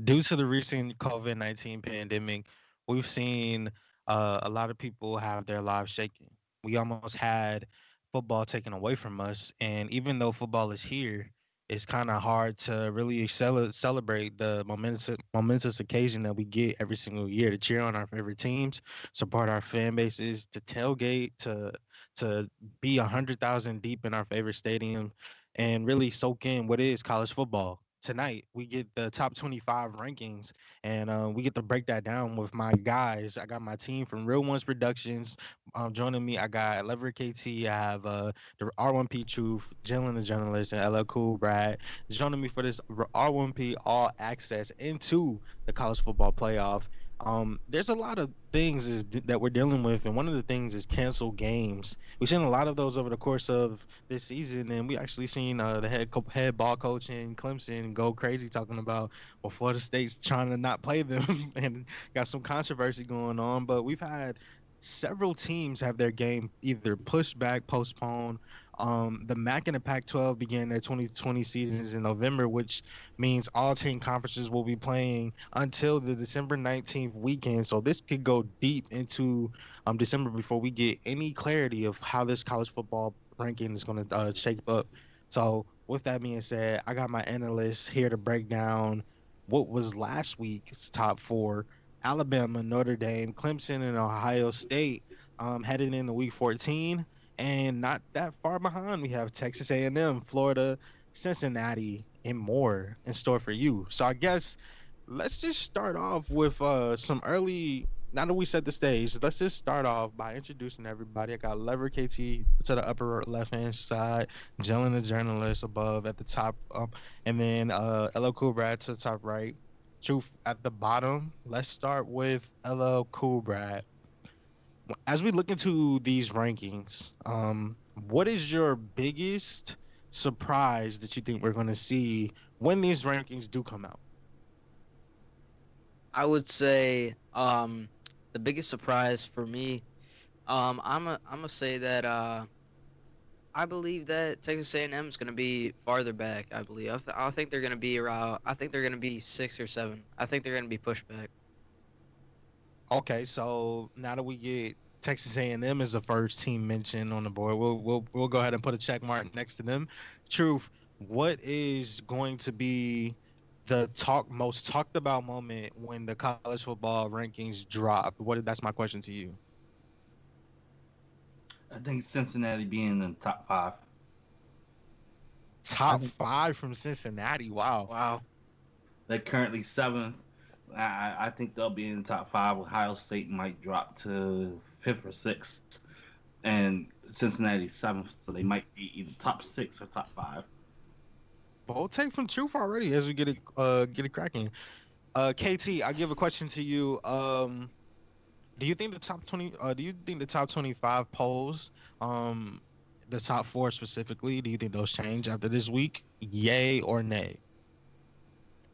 Due to the recent COVID-19 pandemic, we've seen a lot of people have their lives shaken. We almost had football taken away from us, and even though football is here, it's kind of hard to really celebrate the momentous occasion that we get every single year to cheer on our favorite teams, support our fan bases, to tailgate, to be 100,000 deep in our favorite stadium, and really soak in what is college football. Tonight we get the top 25 rankings, and we get to break that down with my guys. I got my team from Real Ones Productions joining me. I got LeverettKt. I have the R1P Truth, Jalen the journalist, and LL Cool Brad joining me for this R1P all access into the college football playoff. There's a lot of things that we're dealing with, and one of the things is canceled games. We've seen a lot of those over the course of this season, and we actually seen the head ball coach in Clemson go crazy talking about, well, Florida State's trying to not play them, and got some controversy going on. But we've had several teams have their game either pushed back, postponed. The MAC and the Pac-12 began their 2020 seasons in November, which means all 10 conferences will be playing until the December 19th weekend. So this could go deep into December before we get any clarity of how this college football ranking is going to shape up. So with that being said, I got my analysts here to break down what was last week's top four: Alabama, Notre Dame, Clemson, and Ohio State, heading into Week 14. And not that far behind, we have Texas A&M, Florida, Cincinnati, and more in store for you. So I guess let's just start off with some early. Now that we set the stage, let's just start off by introducing everybody. I got Lever KT to the upper left hand side, Jalen the journalist above at the top, and then LL Cool Brad to the top right. Truth at the bottom. Let's start with LL Cool Brad. As we look into these rankings, what is your biggest surprise that you think we're going to see when these rankings do come out? I would say the biggest surprise for me, I'm gonna say that I believe that Texas A&M is gonna be farther back. I believe I think they're gonna be around. I think they're gonna be 6 or 7. I think they're gonna be pushed back. Okay, so now that we get Texas A&M as the first team mentioned on the board, we'll go ahead and put a check mark next to them. Truth, what is going to be the most talked about moment when the college football rankings drop? That's my question to you. I think Cincinnati being in the top five. I Top think five from Cincinnati. Wow. Wow. they're currently seventh. I think they'll be in the top five. Ohio State might drop to fifth or sixth, and Cincinnati seventh, so they might be either top six or top five. Bold take from Truth already as we get it cracking. KT, I give a question to you. Do you think the top 20 do you think the top 25 polls, um the top 4 specifically, do you think those change after this week? Yay or nay?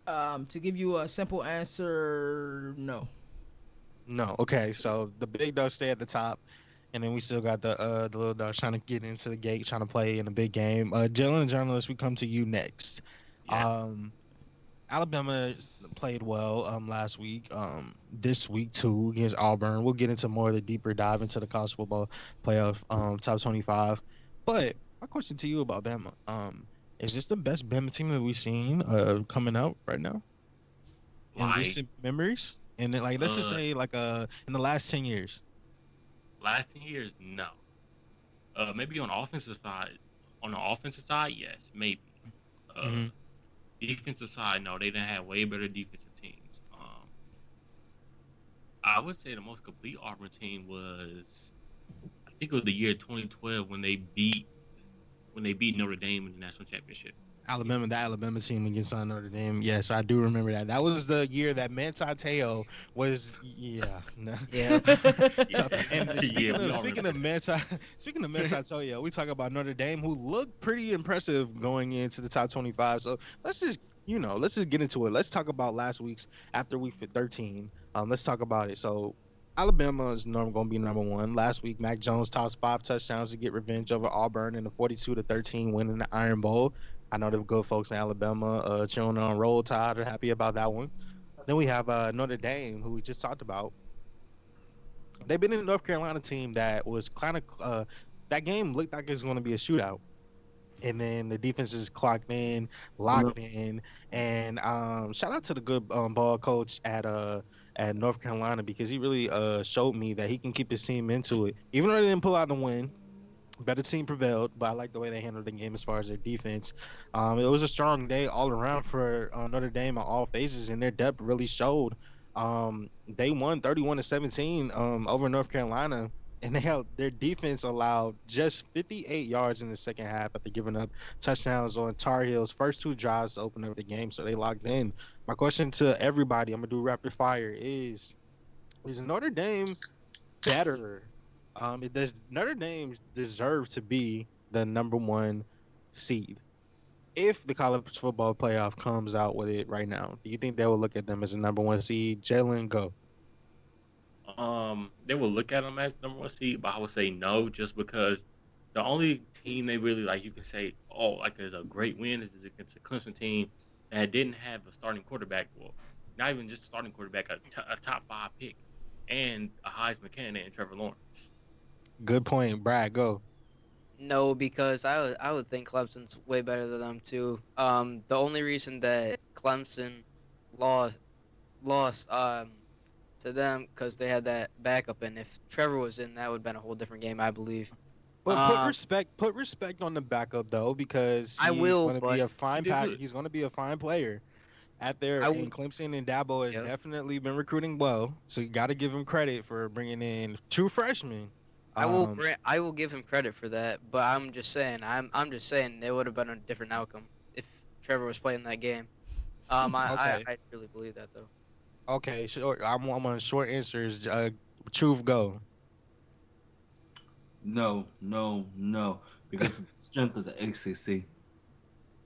To give you a simple answer, no. No. Okay, so the big dogs stay at the top, and then we still got the little dogs trying to get into the gate, trying to play in a big game. Jalen, the journalist, we come to you next. Yeah. Um Alabama played well last week. This week too against Auburn. We'll get into more of the deeper dive into the college football playoff top 25. But my question to you about Bama, is this the best Bama team that we've seen coming out right now in Like, recent memories? And then, like, let's just uh, say like in the last 10 years. last 10 years, no. Maybe on the offensive side. On the offensive side, yes, maybe. Uh, Hmm. Defensive side, no. They didn't have way better defensive teams. I would say the most complete Auburn team was, I think it was the year 2012 when they beat Notre Dame in the national championship. The Alabama team against Notre Dame. Yes, I do remember that. That was the year that Manti Te'o was. Yeah. No. Yep. So, Yeah, and yeah, speaking we of all speaking remember of that. Manti, speaking of Manti Te'o, we talk about Notre Dame, who looked pretty impressive going into the top 25. So let's just get into it. Let's talk about last week's after week 13. Let's talk about it. So Alabama is going to be number one. Last week, Mac Jones tossed 5 touchdowns to get revenge over Auburn in the 42-13 win in the Iron Bowl. I know the good folks in Alabama cheering on Roll Tide are happy about that one. Then we have Notre Dame, who we just talked about. They've been in a North Carolina team that was kind of that game looked like it's going to be a shootout, and then the defense is clocked in, No, locked in, and shout out to the good ball coach at North Carolina because he really showed me that he can keep his team into it, even though they didn't pull out the win. Better team prevailed, but I like the way they handled the game as far as their defense. It was a strong day all around for Notre Dame on all phases, and their depth really showed. They won 31-17 over North Carolina, and they held their defense allowed just 58 yards in the second half after giving up touchdowns on Tar Heels' first two drives to open up the game, so they locked in. My question to everybody, I'm gonna do rapid fire, is Notre Dame better. It does Notre Dame deserve to be the number one seed? If the college football playoff comes out with it right now, do you think they will look at them as a number one seed? Jalen, go. They will look at them as number one seed, but I would say no, just because the only team they really like, you can say, oh, like is a great win is against a Clemson team that didn't have a starting quarterback. Well, not even just a starting quarterback, a top five pick, and a Heisman candidate in Trevor Lawrence. Good point, Brad. Go. No, because I would think Clemson's way better than them too. The only reason that Clemson lost lost to them because they had that backup, and if Trevor was in, that would have been a whole different game, I believe. But Um, put respect on the backup though, because I he's will, going to be but a He fine did pack. good. He's going to be a fine player at their I in will. Clemson, and Dabo has Yep. definitely been recruiting well. So you got to give him credit for bringing in two freshmen. Um, I will give him credit for that, but I'm just saying it would have been a different outcome if Trevor was playing that game. okay, I truly believe that though. okay. Short. I'm on short answers. Truth, go. no, no, no, because of the strength of the ACC.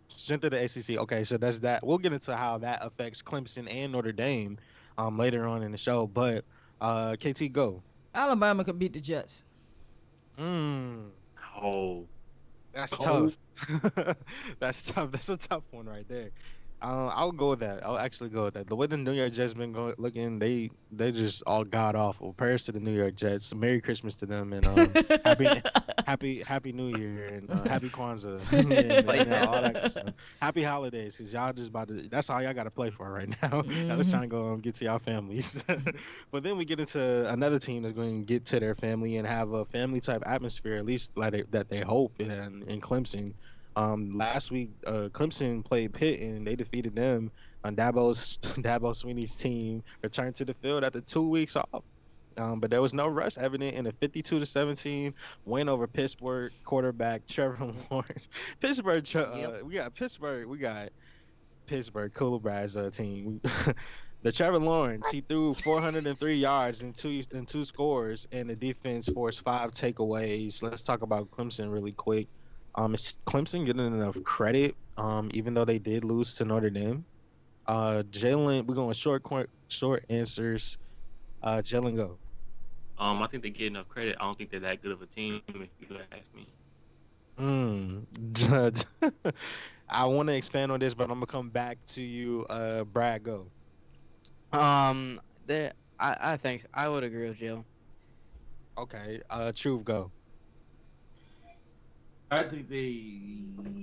Strength of the ACC. Okay, so that's that. We'll get into how that affects Clemson and Notre Dame later on in the show. But KT, go. Alabama could beat the Jets. Mm, Oh, that's Oh, tough. That's tough. That's a tough one right there. I'll go with that. I'll actually go with that. The way the New York Jets been looking, they just all god awful. Prayers to the New York Jets. Merry Christmas to them, and happy happy New Year, and happy Kwanzaa, But and yeah, all that good stuff. Happy holidays, cause y'all just about to. That's all y'all got to play for right now. Y'all just Hmm. trying to go get to y'all families. But then we get into another team that's going to get to their family and have a family type atmosphere, at least like that they hope in Clemson. Last week, Clemson played Pitt and they defeated them. On Dabo Sweeney's team returned to the field after 2 weeks off. But there was no rush evident in a 52-17 win over Pittsburgh quarterback Trevor Lawrence. yep. We got Pittsburgh. We got Pittsburgh Coolbrad's team. The Trevor Lawrence, he threw 403 yards and two scores, and the defense forced five takeaways. Let's talk about Clemson really quick. Is Clemson getting enough credit? Even though they did lose to Notre Dame. Jalen, we're going short answers. Jalen, go. I think they get enough credit. I don't think they're that good of a team, if you ask me. Mm. I want to expand on this, but I'm gonna come back to you. Brad, go. There. I think I would agree with Jill. Okay. Truth, go. I think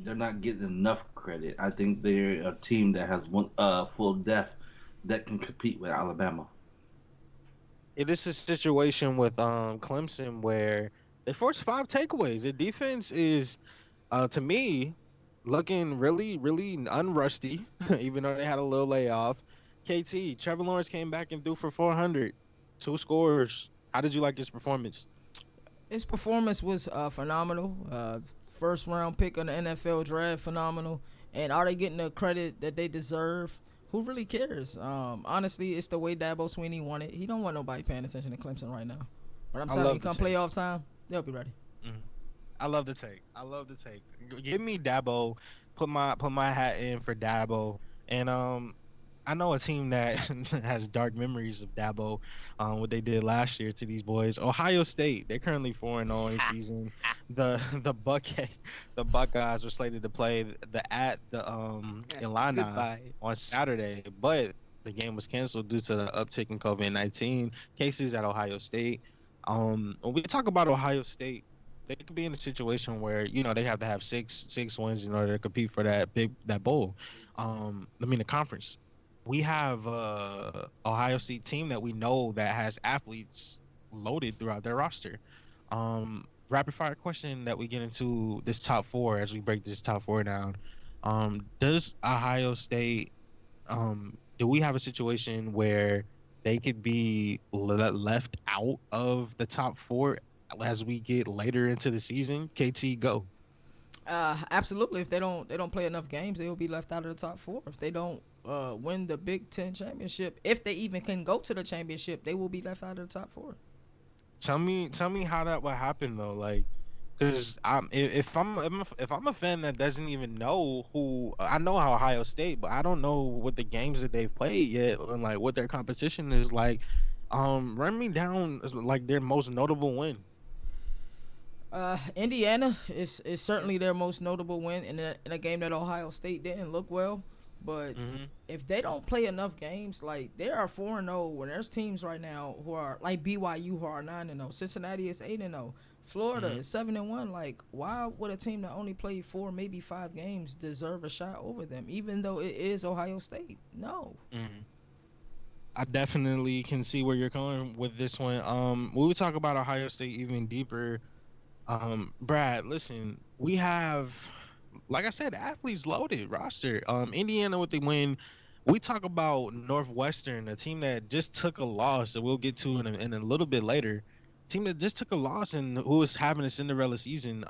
they're not getting enough credit. I think they're a team that has one full depth that can compete with Alabama. It is a situation with Clemson where they forced five takeaways. The defense is, to me, looking really unrusty, even though they had a little layoff. KT, Trevor Lawrence came back and threw for 400, two scores. How did you like his performance? His performance was phenomenal. First round pick on the NFL draft, phenomenal. And are they getting the credit that they deserve? Who really cares? Honestly, it's the way Dabo Sweeney wanted. He don't want nobody paying attention to Clemson right now. But I'm I telling you, love the come take. playoff time, they'll be ready. Mhm. I love the take. I love the take. Give me Dabo. Put my hat in for Dabo. And I know a team that has dark memories of Dabo, what they did last year to these boys. Ohio State, they're currently 4-0 in season. The the Buck the Buckeyes were slated to play the at the Illini Goodbye. on Saturday, but the game was canceled due to the uptick in COVID-19 cases at Ohio State. When we talk about Ohio State, they could be in a situation where they have to have six wins in order to compete for that bowl. I mean the conference. We have Ohio State team that we know that has athletes loaded throughout their roster. Rapid fire question that we get into this top four as we break this top four down. Does Ohio State do we have a situation where they could be left out of the top four as we get later into the season? KT, go. Absolutely. If they don't play enough games, they will be left out of the top four. If they don't win the Big Ten championship, if they even can go to the championship, they will be left out of the top four. Tell me how that would happen though, like, because if I'm a fan that doesn't even know who I know how Ohio State, but I don't know what the games that they've played yet and like what their competition is like. Run me down like their most notable win. Indiana is certainly their most notable win in a game that Ohio State didn't look well. But Hmm. if they don't play enough games, like they are 4-0, when there's teams right now who are like BYU who are 9-0, Cincinnati is 8-0, Florida Hmm. is 7-1. Like, why would a team that only played 4, maybe 5 games deserve a shot over them, even though it is Ohio State? No. Hmm. I definitely can see where you're going with this one. We would talk about Ohio State even deeper. Brad, listen, we have, like I said, athletes loaded roster. Indiana with the win. We talk about Northwestern, a team that just took a loss that we'll get to in a little bit later. Team that just took a loss and who is having a Cinderella season.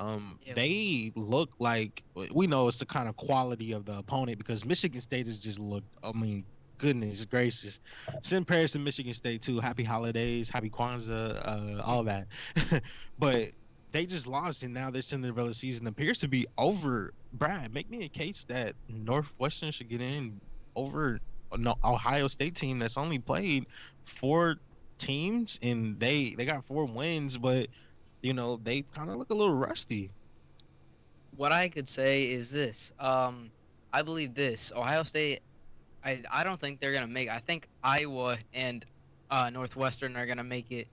Yeah. They look like we know it's the kind of quality of the opponent because Michigan State has just looked. I mean, goodness gracious. Send prayers to Michigan State too. Happy holidays, happy Kwanzaa, all that. But they just lost, and now their Cinderella season appears to be over. Brad, make me a case that Northwestern should get in over an Ohio State team that's only played four teams, and they got 4 wins, but they kind of look a little rusty. What I could say is this. I believe this. Ohio State. I don't think they're gonna make. I think Iowa and Northwestern are gonna make it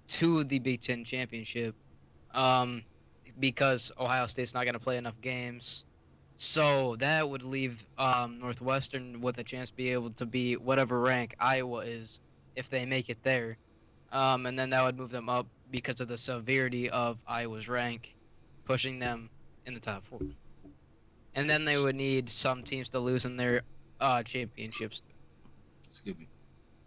to the Big Ten championship. Um, because Ohio State's not gonna play enough games. So that would leave Northwestern with a chance to be able to be whatever rank Iowa is if they make it there. And then that would move them up because of the severity of Iowa's rank, pushing them in the top four. And then they would need some teams to lose in their championships. Excuse me.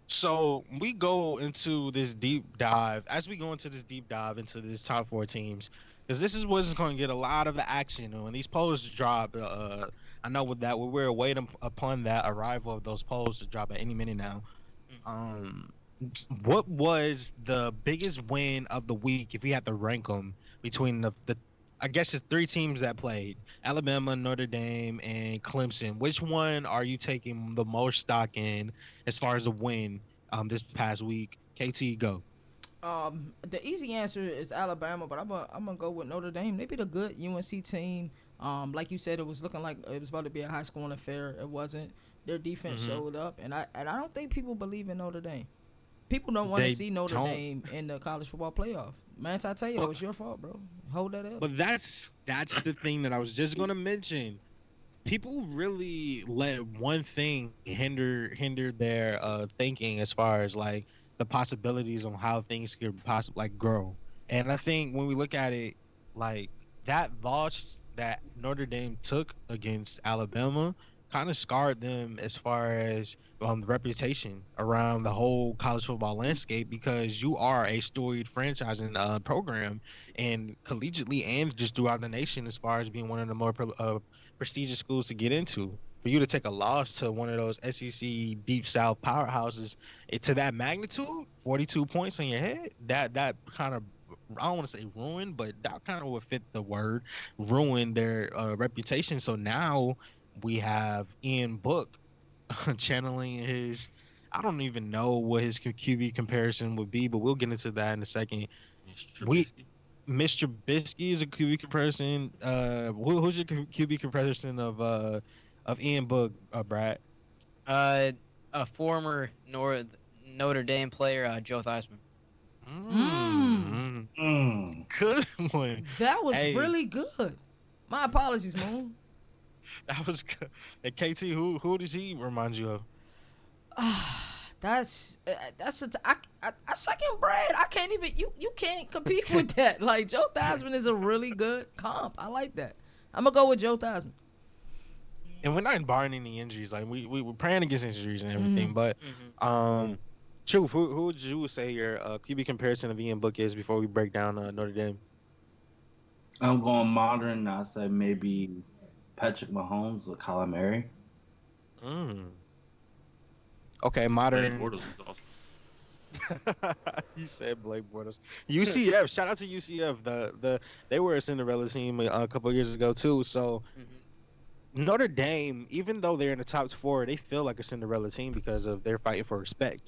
So we go into this deep dive as we go into this deep dive into these top four teams because this is what's going to get a lot of the action. And when these polls drop. I know with that we're waiting upon that arrival of those polls to drop at any minute now. Um, what was the biggest win of the week if we had to rank them between the I guess it's 3 teams that played: Alabama, Notre Dame, and Clemson. Which one are you taking the most stock in as far as a win this past week? KT, go. The easy answer is Alabama, but I'm gonna go with Notre Dame. They beat a good UNC team. Like you said, it was looking like it was about to be a high scoring affair. It wasn't. Their defense Hmm. showed up, and I don't think people believe in Notre Dame. People don't want to They see Notre don't. Dame in the college football playoff. Man, I tell you, But, it's your fault, bro. Hold that up. but that's the thing that I was just gonna mention. People really let one thing hinder their thinking as far as like the possibilities on how things could possibly like grow. And I think when we look at it, like that loss that Notre Dame took against Alabama kind of scarred them as far as the reputation around the whole college football landscape because you are a storied franchise and program and collegiately and just throughout the nation as far as being one of the more prestigious schools to get into. For you to take a loss to one of those SEC Deep South powerhouses to that magnitude, 42 points on your head, that kind of I don't want to say ruin, but that kind of would fit the word ruin their reputation. So now we have Ian Book channeling his. I don't even know what his QB comparison would be, but we'll get into that in a second. It's We Trubisky. Mr. Bisky is a QB comparison. Who's your QB comparison of Ian Book, Brad? a former Notre Dame player, Joe Theismann. Mmm, Mm, Mm. good one. that was Hey, really good. My apologies, Moon. that was good. Hey, KT, who does he remind you of? That's I second Brad. I can't even you can't compete with that. Like Joe Theismann is a really good comp. I like that. I'm gonna go with Joe Theismann. And we're not barring any injuries. Like we're praying against injuries and Hmm. everything. But Hmm. um, Truth, who would you say your QB comparison of Ian Book is before we break down Notre Dame? I'm going modern. I say maybe Patrick Mahomes or Kyler Murray. Mm. Okay, Blaine modern. Bortles is awesome. He said Blake Bortles. UCF. Shout out to UCF. They were a Cinderella team a couple of years ago too. So Hmm. Notre Dame, even though they're in the top four, they feel like a Cinderella team because of their fighting for respect.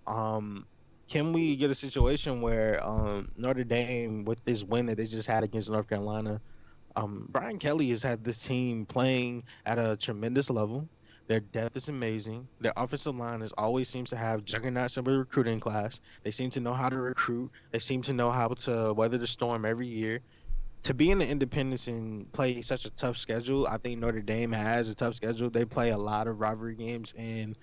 Um, can we get a situation where Notre Dame, with this win that they just had against North Carolina, Brian Kelly has had this team playing at a tremendous level. Their depth is amazing. Their offensive line is always seems to have juggernauts in the recruiting class. They seem to know how to recruit. They seem to know how to weather the storm every year. To be in the Independence and play such a tough schedule, I think Notre Dame has a tough schedule. They play a lot of rivalry games, and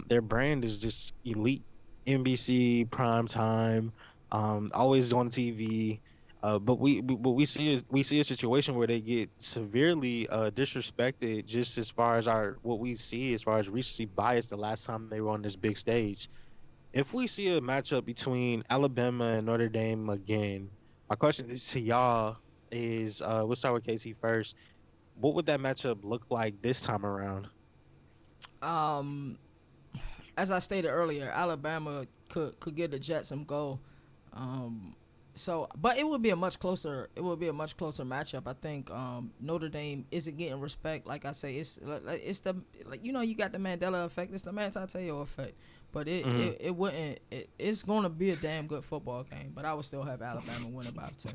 their brand is just elite. NBC prime time, always on TV. But we see a situation where they get severely disrespected just as far as our what we see as far as recency bias the last time they were on this big stage. If we see a matchup between Alabama and Notre Dame again, my question is to y'all is we'll start with KC first. What would that matchup look like this time around? Um, as I stated earlier, Alabama could get the Jets some goal. Um, but it would be a much closer. It would be a much closer matchup. I think Notre Dame isn't getting respect. Like I say, it's the like you got the Mandela effect. It's the Manti Te'o effect. But Hmm. it wouldn't. It's going to be a damn good football game. But I would still have Alabama winning by 10.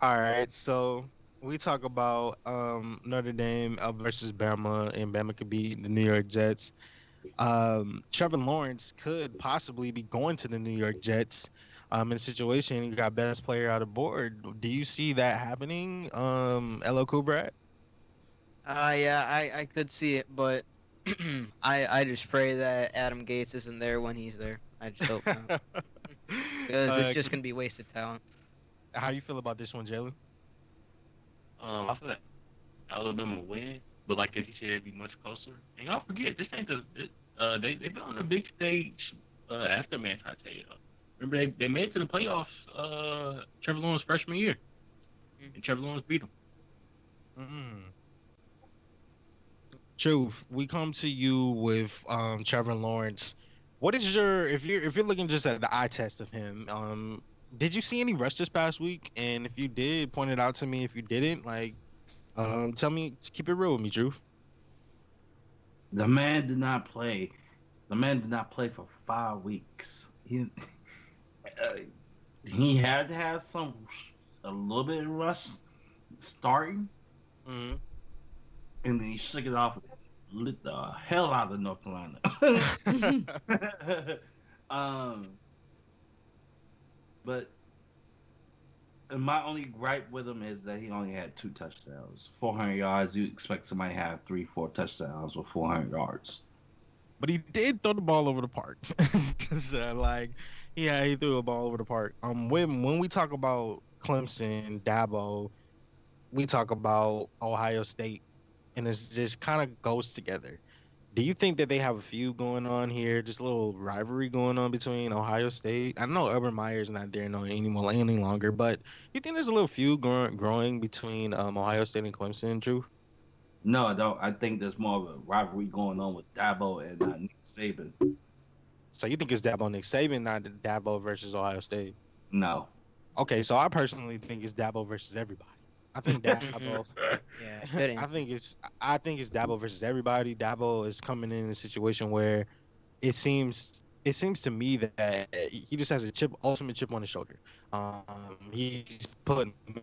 All right, so we talk about Notre Dame versus Bama, and Bama could beat the New York Jets. Trevor Lawrence could possibly be going to the New York Jets. In a situation, you got best player out of board. Do you see that happening? Elo Kubrat? Yeah, I could see it, but I just pray that Adam Gates isn't there when he's there. I just hope not, because it's just gonna be wasted talent. How you feel about this one, Jalen? I feel like Alabama win, but like as you said, it'd be much closer. And y'all forget this ain't they've been on the big stage after Manti Te'o. Remember they made it to the playoffs Trevor Lawrence freshman year, and Hmm. Trevor Lawrence beat them. Mm. Truth, we come to you with Trevor Lawrence. What is your if you're looking just at the eye test of him, did you see any rush this past week? And if you did, point it out to me. If you didn't, like tell me, keep it real with me, Truth. The man did not play. The man did not play for 5 weeks. Uh, he had to have a little bit of rush starting, Mm. and then he shook it off and lit the hell out of North Carolina. um, but my only gripe with him is that he only had 2 touchdowns, 400 yards. You expect somebody to have 3, 4 touchdowns with 400 yards. But he did throw the ball over the park. 'Cause, like, yeah, he threw a ball over the park. When we talk about Clemson, Dabo, we talk about Ohio State, and it's just kind of goes together. Do you think that they have a feud going on here, just a little rivalry going on between Ohio State? I know Urban Meyer's not there no anymore any longer, but you think there's a little feud growing between Ohio State and Clemson, Drew? No, I don't. I think there's more of a rivalry going on with Dabo and Nick Saban. So you think it's Dabo Nick Saban, not Dabo versus Ohio State? No. Okay, so I personally think it's Dabo versus everybody. I think Dabo. Hmm. Yeah, good answer. I think it's Dabo versus everybody. Dabo is coming in a situation where it seems it seems to me that he just has a ultimate chip on his shoulder. He's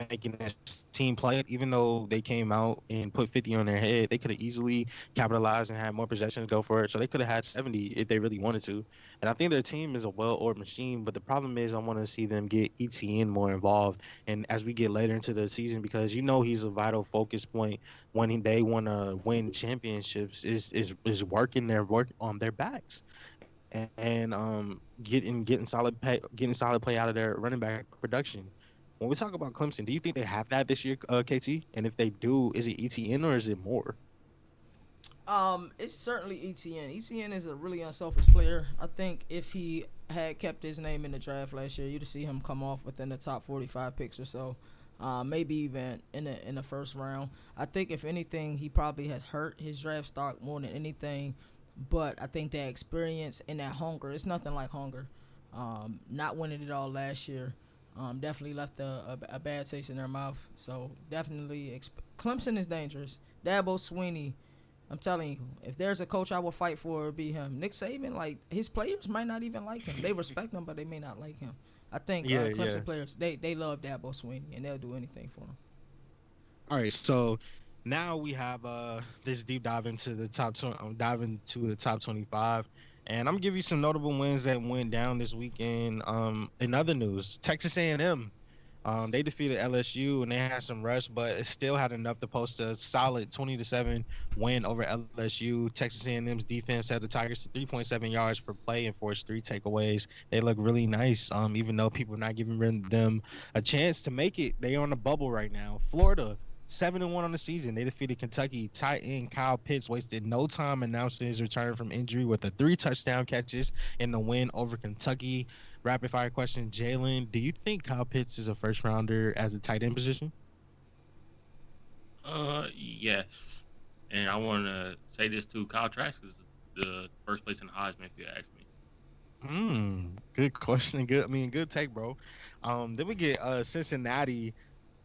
making his team play, even though they came out and put 50 on their head. They could have easily capitalized and had more possessions go for it. So they could have had 70 if they really wanted to. And I think their team is a well-oiled machine. But the problem is, I want to see them get ETN more involved. And as we get later into the season, because he's a vital focus point when they want to win championships, is working their work on their backs and getting solid play out of their running back production. When we talk about Clemson, do you think they have that this year, KT? And if they do, is it ETN or is it more? It's certainly ETN. ETN is a really unselfish player. I think if he had kept his name in the draft last year, you'd see him come off within the top 45 picks or so. Maybe even in the first round. I think if anything, he probably has hurt his draft stock more than anything. But I think that experience and that hunger, it's nothing like hunger. Not winning it all last year, definitely left a bad taste in their mouth. So definitely, Clemson is dangerous. Dabo Sweeney, I'm telling you, if there's a coach I will fight for, it would be him. Nick Saban, like his players might not even like him. They respect him, but they may not like him. I think Yeah, Clemson yeah. players they love Dabo Sweeney and they'll do anything for him. All right, so now we have this deep dive into the top 20, dive into the top 25, and I'm gonna give you some notable wins that went down this weekend. In other news, Texas A&M, they defeated LSU and they had some rust, but it still had enough to post a solid 20-7 win over LSU. Texas A&M's defense held the Tigers to 3.7 yards per play and forced three takeaways. They look really nice, even though people are not giving them a chance to make it. They are on the bubble right now. Florida. 7-1 on the season. They defeated Kentucky. Tight end Kyle Pitts wasted no time announcing his return from injury with the three touchdown catches in the win over Kentucky. Rapid fire question, Jalen. Do you think Kyle Pitts is a first rounder as a tight end position? Yes. And I want to say this too. Kyle Trask is the first place in the Heisman, if you ask me. Good question. Good. I mean, good take, bro. Then we get Cincinnati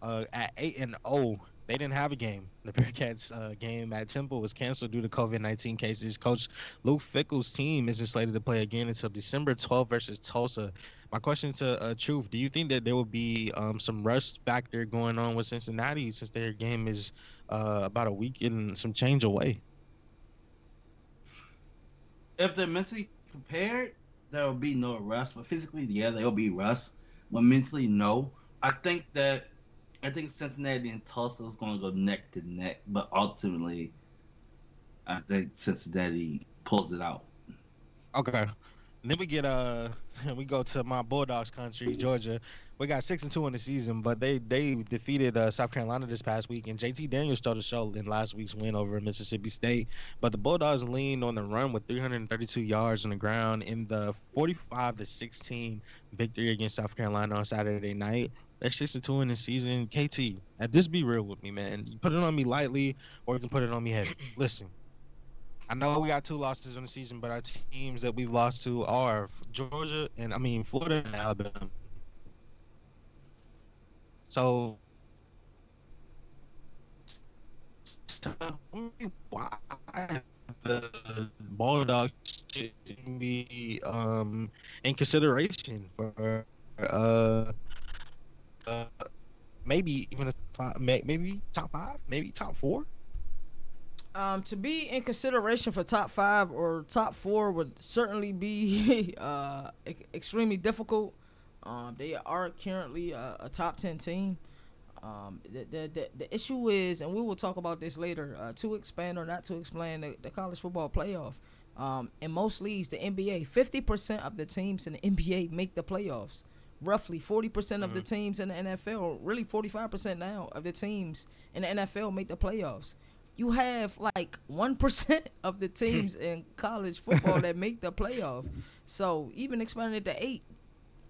at 8-0. They didn't have a game. The Bearcats game at Temple was canceled due to COVID-19 cases. Coach Luke Fickle's team isn't slated to play again until December 12th versus Tulsa. My question to Truth: do you think that there will be some rust factor going on with Cincinnati since their game is about a week and some change away? If they're mentally prepared, there will be no rust. But physically, yeah, there will be rust. But mentally, no. I think that I think Cincinnati and Tulsa is going to go neck to neck. But ultimately, I think Cincinnati pulls it out. Okay. And then we get we go to my Bulldogs country, Georgia. We got 6-2 in the season, but they defeated South Carolina this past week, and JT Daniels stole the show in last week's win over Mississippi State. But the Bulldogs leaned on the run with 332 yards on the ground in the 45-16 victory against South Carolina on Saturday night. They're 6-2 in the season. KT, just be real with me, man. You put it on me lightly, or you can put it on me heavy. Listen. I know we got two losses on the season, but our teams that we've lost to are Georgia and Florida and Alabama. So tell me why the Bulldogs shouldn't be in consideration for uh maybe even maybe top five, maybe top four. To be in consideration for top five or top four would certainly be extremely difficult. They are currently a top 10 team. The issue is, and we will talk about this later, to expand or not to expand the college football playoff. In most leagues, the NBA, 50% of the teams in the NBA make the playoffs. Roughly 40% of the teams in the NFL, really 45% now of the teams in the NFL make the playoffs. You have like 1% of the teams in college football that make the playoff. So even expanding it to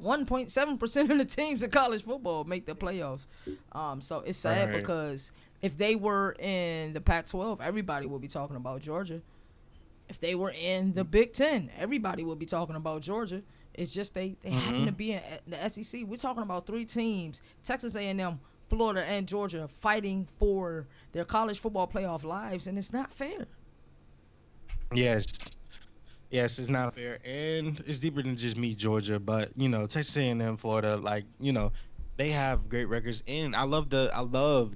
1.7% of the teams in college football make the playoffs. So it's sad because if they were in the Pac-12, everybody would be talking about Georgia. If they were in the Big Ten, everybody would be talking about Georgia. It's just they happen to be in the SEC. We're talking about three teams: Texas A&M, Florida, and Georgia fighting for their college football playoff lives, and it's not fair. Yes. Yes, it's not fair, and it's deeper than just me, Georgia. But Texas A&M, Florida, like they have great records, and I love the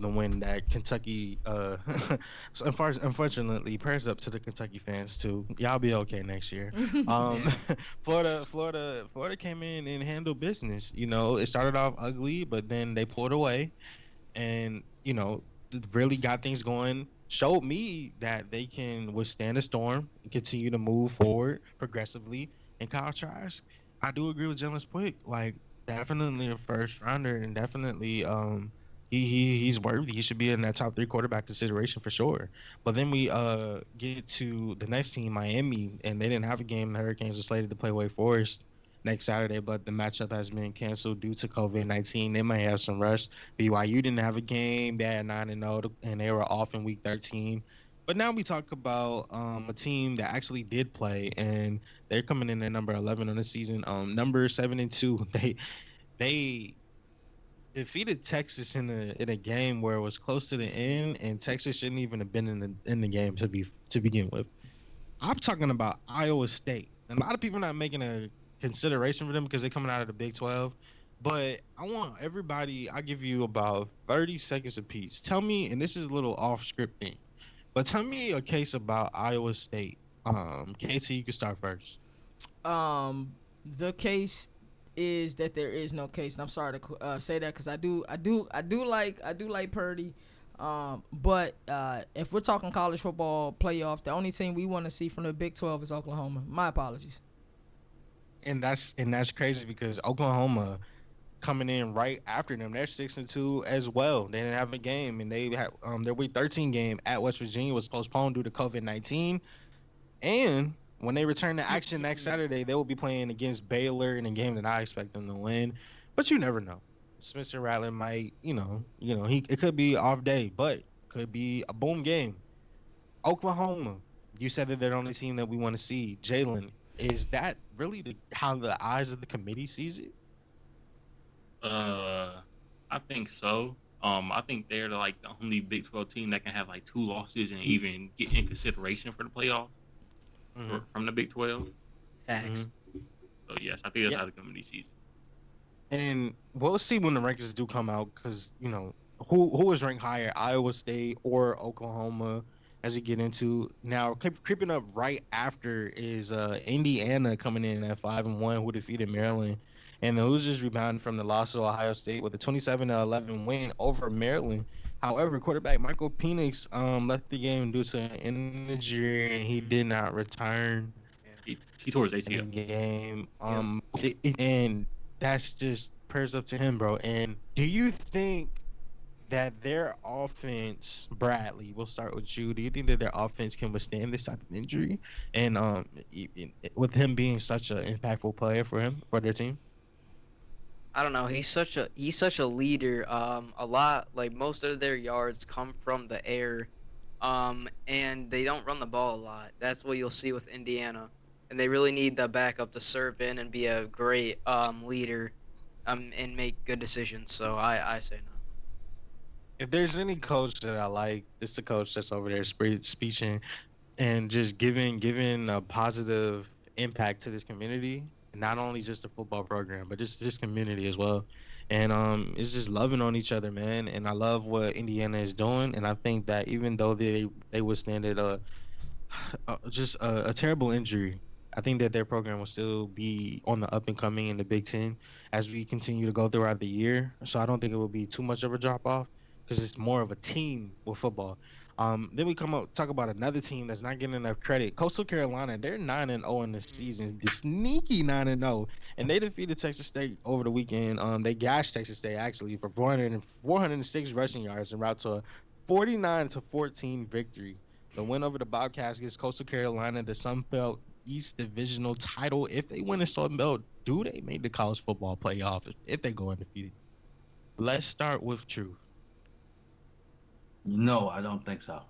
win that Kentucky. So unfortunately, prayers up to the Kentucky fans too. Y'all be okay next year. Um, Yeah. Florida came in and handled business. It started off ugly, but then they pulled away and really got things going, showed me that they can withstand a storm and continue to move forward progressively. And Kyle Trask, I do agree with Jalen Quick, like definitely a first rounder, and definitely he's worthy. He should be in that top three quarterback consideration for sure. But then we get to the next team, Miami, and they didn't have a game. The Hurricanes are slated to play Wake Forest next Saturday, but the matchup has been canceled due to COVID-19. They might have some rust. BYU didn't have a game. They had 9-0, and they were off in week 13. But now we talk about a team that actually did play, and they're coming in at number 11 on the season. Number 7-2. They defeated Texas in a game where it was close to the end, and Texas shouldn't even have been in the game to begin with. I'm talking about Iowa State. And a lot of people not making a consideration for them because they're coming out of the Big 12. But I want everybody, I give you about 30 seconds apiece. Tell me, and this is a little off script thing, but tell me a case about Iowa State. KT, you can start first. Um, the case is that there is no case, and I'm sorry to say that because I do like Purdy. But if we're talking college football playoff, the only team we want to see from the Big 12 is Oklahoma. My apologies. And that's crazy because Oklahoma coming in right after them. They're 6-2 as well. They didn't have a game, and they had their Week 13 game at West Virginia was postponed due to COVID-19. And when they return to action next Saturday, they will be playing against Baylor in a game that I expect them to win. But you never know. Spencer Rattler might, he it could be off day, but could be a boom game. Oklahoma, you said that they're the only team that we want to see. Jalen, is that really how the eyes of the committee sees it? Uh, I think so. I think they're like the only Big 12 team that can have like two losses and even get in consideration for the playoffs Hmm. from the Big 12. Facts. Hmm. So yes, I think that's Yeah, how the committee sees it. and we'll see when the rankings do come out because who is ranked higher, Iowa State or Oklahoma, as you get into now. Creeping up right after is Indiana coming in at 5-1, who defeated Maryland, and the Hoosiers rebounded from the loss to Ohio State with a 27-11 win over Maryland. However, quarterback Michael Penix left the game due to an injury, and he did not return He tore his in the ACL. game. Yep. And that's just prayers up to him, bro. And do you think that their offense, Bradley, we'll start with you. Do you think that their offense can withstand this type of injury? And with him being such an impactful player for their team. I don't know. He's such a leader. A lot like most of their yards come from the air. And they don't run the ball a lot. That's what you'll see with Indiana, and they really need the backup to serve in and be a great leader, and make good decisions. So I say no. If there's any coach that I like, it's the coach that's over there speeching and just giving a positive impact to this community, and not only just the football program, but just this community as well. And it's just loving on each other, man. And I love what Indiana is doing, and I think that even though they withstanded just a terrible injury, I think that their program will still be on the up and coming in the Big Ten as we continue to go throughout the year. So I don't think it will be too much of a drop off because it's more of a team with football. Then we come up talk about another team that's not getting enough credit. Coastal Carolina, they're 9-0 in the season, the sneaky 9-0, and they defeated Texas State over the weekend. They gashed Texas State actually for 406 rushing yards and route to a 49-14 victory. The win over the Bobcats gives Coastal Carolina the Sun Belt East Divisional title. If they win the Sun Belt, do they make the college football playoff if they go undefeated? Let's start with Truth. No, I don't think so.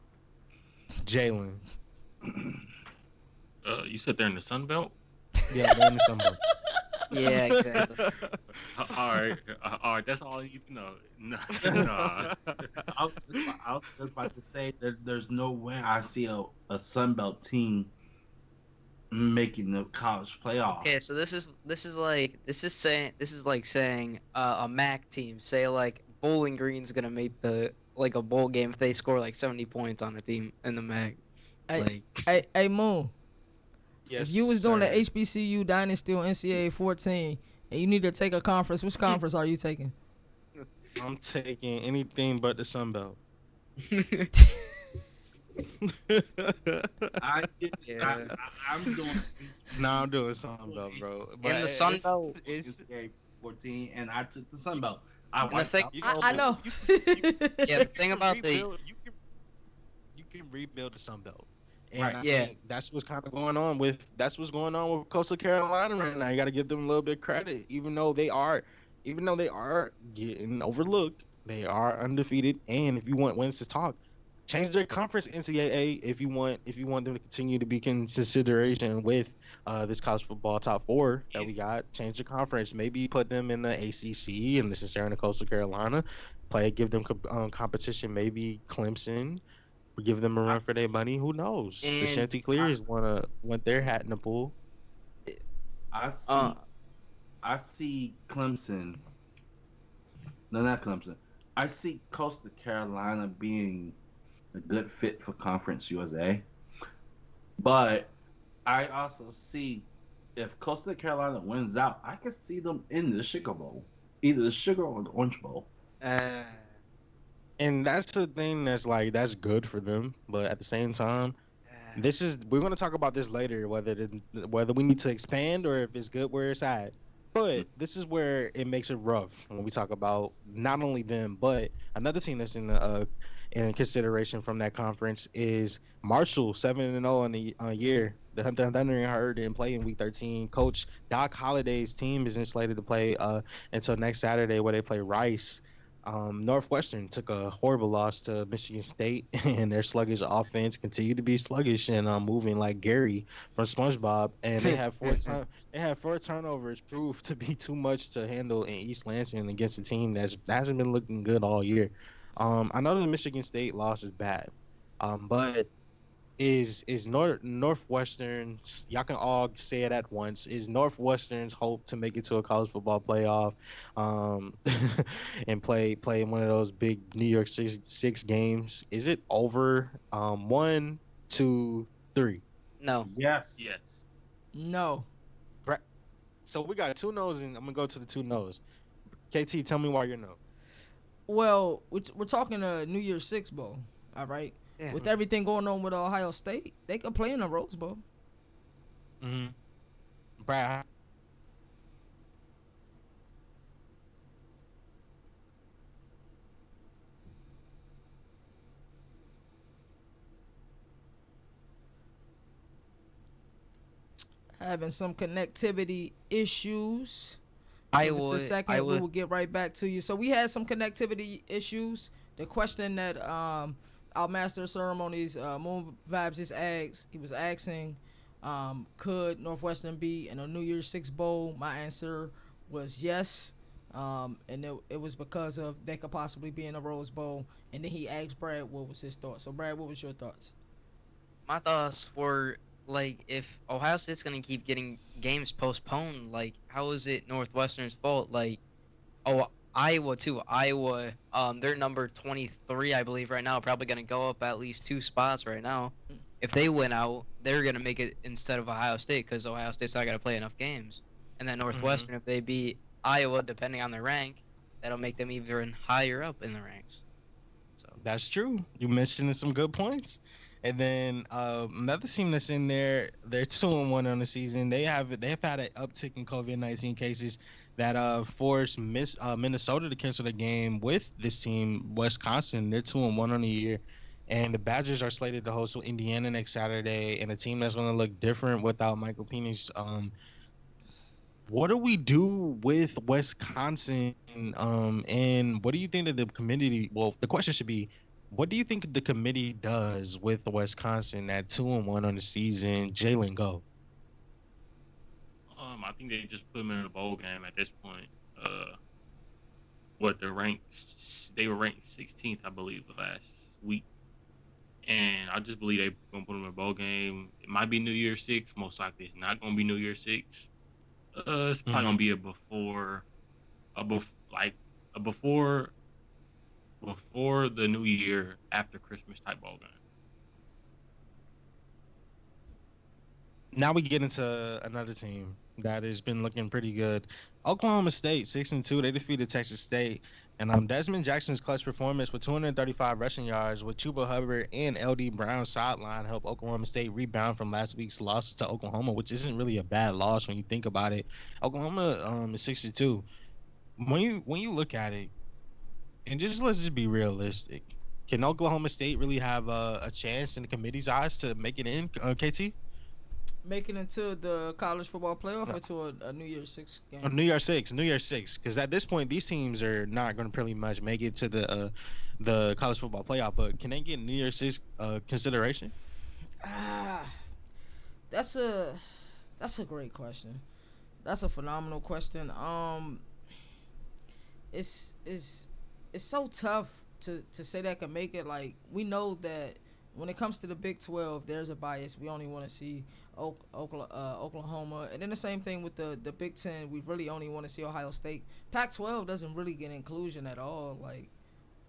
Jalen. You said they're in the Sun Belt. Yeah, they're in the Sun Belt. Yeah, exactly. All right, all right. That's all you need to know. No, no. I was just about to say that there's no way I see a Sun Belt team making the college playoff. Okay, so this is like saying a MAC team say like Bowling Green's gonna make the like a bowl game if they score like 70 points on a team in the MAC. Hey, Like hey, Moon. Yes, If you was doing the sir. HBCU Dynasty on NCAA 14 and you need to take a conference, which conference are you taking? I'm taking anything but the Sun Belt. I get. yeah, I'm doing Nah, HBCU. I'm doing Sun Belt, bro. But in the Sun Belt. it's NCAA 14, and I took the Sun Belt. I And the wiped thing, out you the know, I but Sun know. yeah, the thing can about the rebuild you can rebuild the Sun Belt. And Right. I yeah, think that's what's going on with Coastal Carolina right now. You got to give them a little bit of credit, even though they are getting overlooked. They are undefeated, and if you want wins to talk, change their conference NCAA if you want them to continue to be in consideration with this college football top four that we got. Change the conference, maybe put them in the ACC and necessarily Coastal Carolina. Give them competition. Maybe Clemson give them a I run for their see. money. Who knows? The and I, Chanticleers want their hat in the pool. I uh, see. I see Clemson. No, not Clemson. I see Coastal Carolina being a good fit for Conference USA. But I also see if Coastal Carolina wins out, I can see them in the Sugar Bowl, either the Sugar or the Orange Bowl. uh, And that's the thing that's good for them, but at the same time, we're going to talk about this later whether we need to expand or if it's good where it's at. But this is where it makes it rough when we talk about not only them but another team that's in consideration from that conference is Marshall 7-0 in the year. The Thunder and Herd didn't play in Week 13. Coach Doc Holliday's team isn't slated to play until next Saturday where they play Rice. Northwestern took a horrible loss to Michigan State, and their sluggish offense continued to be sluggish and moving like Gary from SpongeBob. And they had four turnovers, proved to be too much to handle in East Lansing against a team that hasn't been looking good all year. I know the Michigan State loss is bad, but Northwestern's, y'all can all say it at once, is Northwestern's hope to make it to a college football playoff um and play in one of those big New York six games, is it over? One, two, three. no. Yes. Yes. No. Bra- so we got two no's, and I'm gonna go to the two no's. KT, tell me why you're no. Well, we're talking a New Year's Six Bowl, all right? Yeah. With everything going on with Ohio State, they could play in a Rose Bowl. Mm-hmm. Brad. Having some connectivity issues. Give us a I second. We would. will get right back to you. So we had some connectivity issues. The question that our master of ceremonies, Moon Vibes, just asked, he was asking, could Northwestern be in a New Year's Six Bowl? My answer was yes. And it was because of they could possibly be in a Rose Bowl. And then he asked Brad what was his thoughts. So Brad, what was your thoughts? My thoughts were like, if Ohio State's gonna keep getting games postponed, like, how is it Northwestern's fault? Like, oh, Iowa too. Iowa, they're number 23, I believe, right now. Probably gonna go up at least 2 spots right now. If they win out, they're gonna make it instead of Ohio State because Ohio State's not gonna play enough games. And then Mm-hmm. Northwestern, if they beat Iowa, depending on their rank, that'll make them even higher up in the ranks. So That's true. You mentioned some good points. And then another team that's in there, they're 2-1 on the season. They've had an uptick in COVID-19 cases that forced Minnesota to cancel the game with this team, Wisconsin. They're 2-1 on the year. And the Badgers are slated to host Indiana next Saturday, and a team that's going to look different without Michael Penix. What do we do with Wisconsin? And what do you think that the committee? Well, the question should be, what do you think the committee does with Wisconsin at 2-1 on the season? Jalen, go. I think they just put them in a bowl game at this point. What the rank? They were ranked 16th, I believe, last week, and I just believe they're gonna put them in a bowl game. It might be New Year's Six. Most likely, it's not gonna be New Year's Six. It's probably Hmm. gonna be like a before the New Year, after Christmas type bowl game. Now we get into another team that has been looking pretty good. Oklahoma State, 6-2. They defeated Texas State. And Desmond Jackson's clutch performance with 235 rushing yards with Chuba Hubbard and LD Brown sideline helped Oklahoma State rebound from last week's loss to Oklahoma, which isn't really a bad loss when you think about it. Oklahoma is 62. When you look at it, and just let's just be realistic. Can Oklahoma State really have a chance in the committee's eyes to make it in, KT? Making it to the college football playoff or to a New Year's Six game. New Year's Six, because at this point these teams are not going to pretty much make it to the college football playoff. But can they get New Year's Six consideration? Ah, that's a that's a great question. That's a phenomenal question. It's it's so tough to say that can make it. Like, we know that when it comes to the Big 12, there's a bias. We only want to see Oklahoma, and then the same thing with the Big 10. We really only want to see Ohio State. Pac-12 doesn't really get inclusion at all. Like,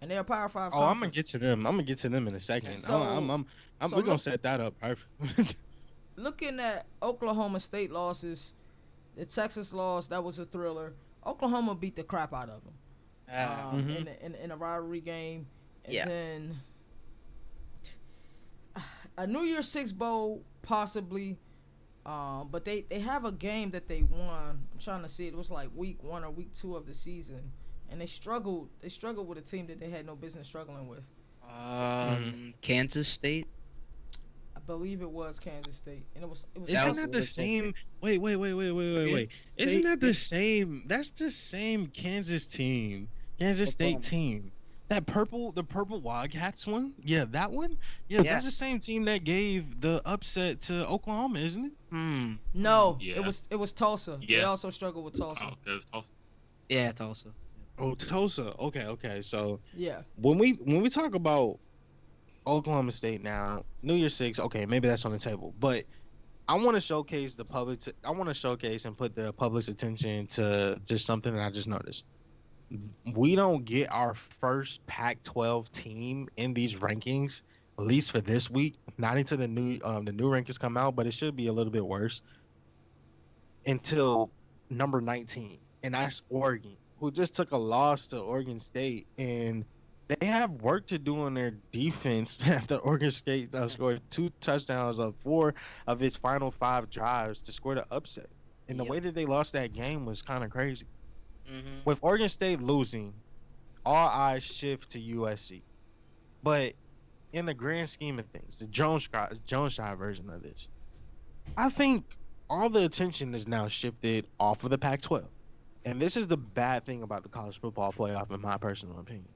and they're a Power Five Oh, I'm gonna conference. get to them. I'm gonna get to them in a second. So so We're gonna look, set that up. Perfect. looking at Oklahoma State losses, the Texas loss, that was a thriller. Oklahoma beat the crap out of them Mhm. in a rivalry game, and Yeah. then a New Year's Six bowl possibly. But they have a game that they won. I'm trying to see. It was like week 1 or week 2 of the season, and they struggled. They struggled with a team that they had no business struggling with. Mhm. Kansas State. I believe it was Kansas State, and it was That Isn't was that what the it said. same? Wait. Isn't that the same? That's the same Kansas team, Kansas State Oklahoma. team. The purple Wildcats one. Yeah, that one. Yeah, Yeah. that's the same team that gave the upset to Oklahoma, isn't it? no. Yeah. It was Tulsa. They Yeah. also struggled with Tulsa. Oh, that was tough. Yeah, Tulsa. Oh, Tulsa. Okay. So Yeah. when we talk about Oklahoma State now, New Year's Six, okay, maybe that's on the table, but I want to showcase the public. I want to showcase and put the public's attention to just something that I just noticed. We don't get our first Pac-12 team in these rankings, at least for this week. Not until the new rankings come out, but it should be a little bit worse until number 19, and that's Oregon, who just took a loss to Oregon State, and they have work to do on their defense after Oregon State scored 2 touchdowns of 4 of its final 5 drives to score the upset. And the Yep. way that they lost that game was kind of crazy. Mhm. With Oregon State losing, all eyes shift to USC. But in the grand scheme of things, the Jones Shire version of this, I think all the attention is now shifted off of the Pac-12. And this is the bad thing about the college football playoff, in my personal opinion.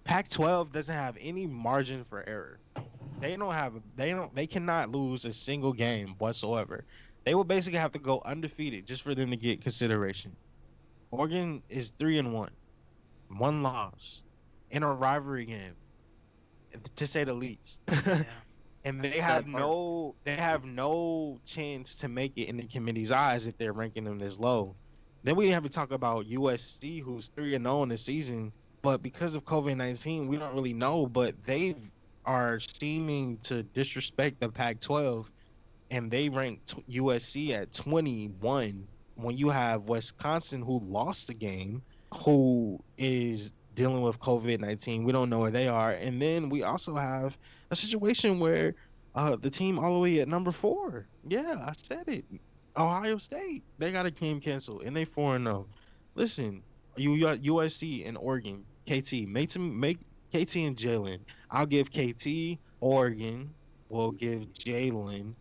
Pac-12 doesn't have any margin for error. They cannot lose a single game whatsoever. They will basically have to go undefeated just for them to get consideration. Oregon is 3-1, one loss in a rivalry game, to say the least. Yeah. And That's the sad part. they have no chance to make it in the committee's eyes if they're ranking them this low. Then we have to talk about USC, who's 3-0 this season, but because of COVID-19, we don't really know. But they are seeming to disrespect the Pac-12, and they ranked USC at 21 when you have Wisconsin, who lost the game, who is dealing with COVID-19. We don't know where they are. And then we also have a situation where the team all the way at number 4. Yeah, I said it. Ohio State. They got a game canceled and they 4-0. Listen, you got USC and Oregon. KT, make KT and Jalen. I'll give KT. Oregon will give Jalen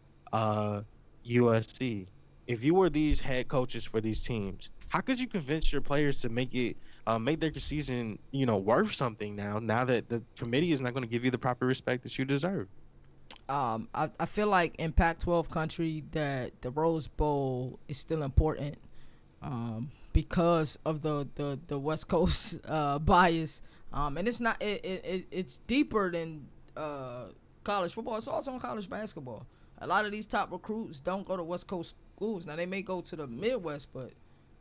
USC. If you were these head coaches for these teams, how could you convince your players to make their season, worth something now that the committee is not going to give you the proper respect that you deserve? I feel like in Pac-12 country that the Rose Bowl is still important, because of the West Coast bias. And it's not it's deeper than college football. It's also in college basketball. A lot of these top recruits don't go to West Coast schools. Now they may go to the Midwest, but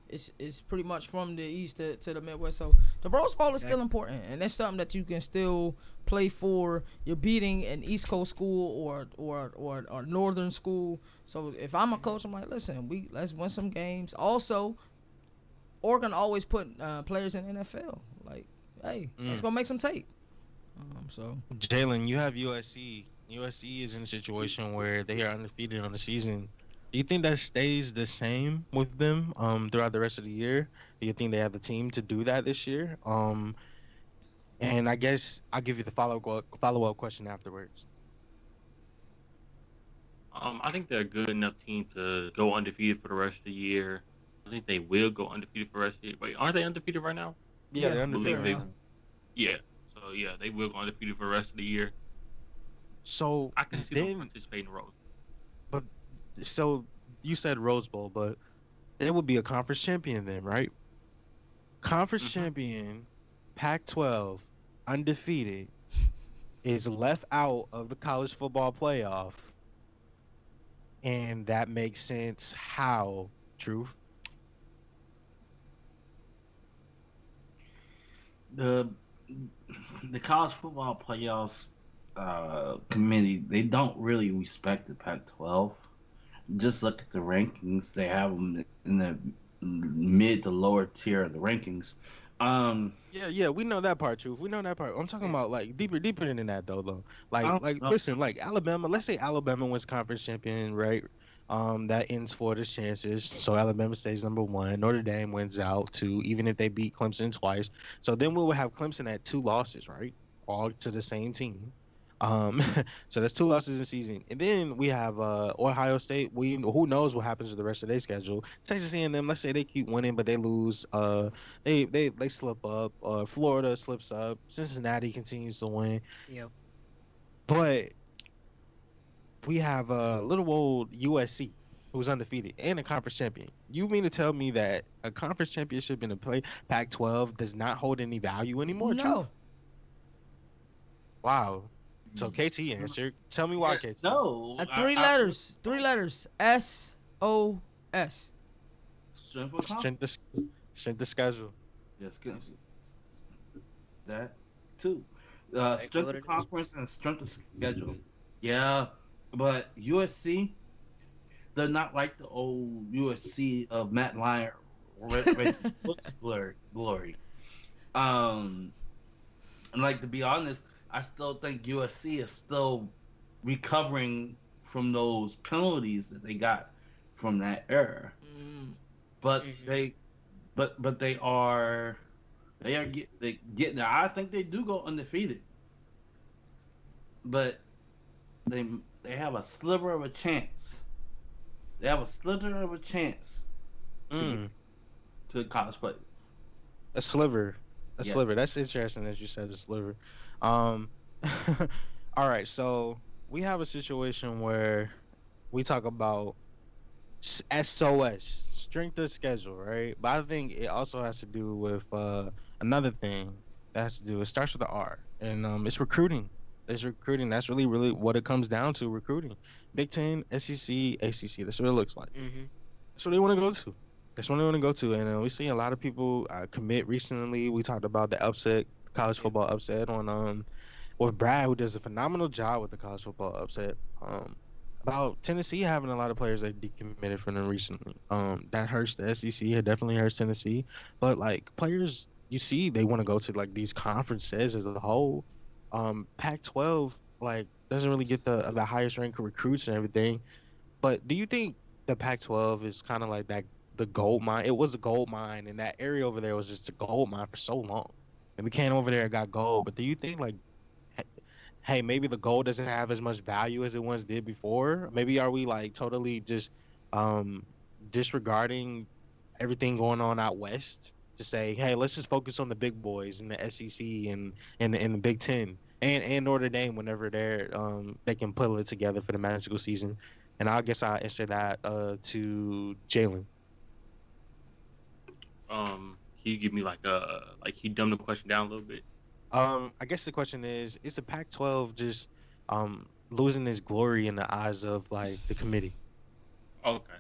it's pretty much from the East to the Midwest. So the Rose Bowl is still important, and that's something that you can still play for. You're beating an East Coast school or Northern school. So if I'm a coach, I'm like, listen, let's win some games. Also, Oregon always put players in NFL. Like, hey, let's go make some tape. So Jalen, you have USC. USC is in a situation where they are undefeated on the season. Do you think that stays the same with them throughout the rest of the year? Do you think they have the team to do that this year? And I guess I'll give you the follow up question afterwards. I think they're a good enough team to go undefeated for the rest of the year. I think they will go undefeated for the rest of the year. Wait, aren't they undefeated right now? Yeah, they're I believe undefeated they. right now. Yeah. So yeah, they will go undefeated for the rest of the year. So I can see them then, participating in Rose. but so you said Rose Bowl, but they would be a conference champion then, right? Conference Mm-hmm. champion, Pac-12, undefeated, is left out of the college football playoff, and that makes sense. How? Truth. The the college football playoffs committee, they don't really respect the Pac-12. Just look at the rankings; they have them in the mid to lower tier of the rankings. Um, Yeah, we know that part, truth. We know that part. I'm talking about like deeper than that though. I don't know. Listen, like Alabama. Let's say Alabama wins conference champion, right? That ends Florida's chances. So Alabama stays number one. Notre Dame wins out too, even if they beat Clemson twice. So then we will have Clemson at 2 losses, right? All to the same team. Um, so that's 2 losses in the season, and then we have Ohio State. We who knows what happens to the rest of their schedule. Texas A&M. Let's say they keep winning, but they lose. They slip up. Florida slips up. Cincinnati continues to win, Yep. but we have little old USC who's undefeated and a conference champion. You mean to tell me that a conference championship in the Pac-12 does not hold any value anymore? Truth? no, Wow. So KT answered. Tell me why, Yeah, KT. no, three letters, SOS. strength of conference. Strength of schedule. Yes, that too. Exactly Strength what of it is. conference and strength of schedule. Yeah, but USC, they're not like the old USC of Matt Lyon, Reggie Bush glory. Um, and like to be honest, I still think USC is still recovering from those penalties that they got from that era. Mm, But Hmm. but they getting there. I think they do go undefeated, but they they have a sliver of a chance. They have a slither of a chance to get Mm, to the college play. a sliver. A Yes. sliver. That's interesting that you said a sliver. Um, all right. So we have a situation where we talk about SOS, strength of schedule, right? But I think it also has to do with another thing that has to do. It starts with the R, and it's recruiting. It's recruiting. That's really what it comes down to. Recruiting. Big Ten, SEC, ACC. That's what it looks like. Hmm. That's what they want to go to. That's what they want to go to. And we see a lot of people commit recently. We talked about the upset, college Yep. football upset on with Brad, who does a phenomenal job with the college football upset. About Tennessee having a lot of players that decommitted from them recently. That hurts the SEC. It definitely hurts Tennessee. But like players, you see, they want to go to like these conferences as a whole. Pac-12 like doesn't really get the highest ranked recruits and everything. But do you think the Pac-12 is kind of like that the gold mine? It was a gold mine, and that area over there was just a gold mine for so long. And we came over there and got gold. But do you think like hey, maybe the gold doesn't have as much value as it once did before? Maybe are we like totally just um disregarding everything going on out west to say, hey, let's just focus on the big boys in the SEC and the Big Ten and Notre Dame whenever they can pull it together for the magical season. And I guess I'll answer that to Jalen. Can you give me like can you dumb the question down a little bit? I guess the question is the Pac-12 just losing its glory in the eyes of like the committee? Okay.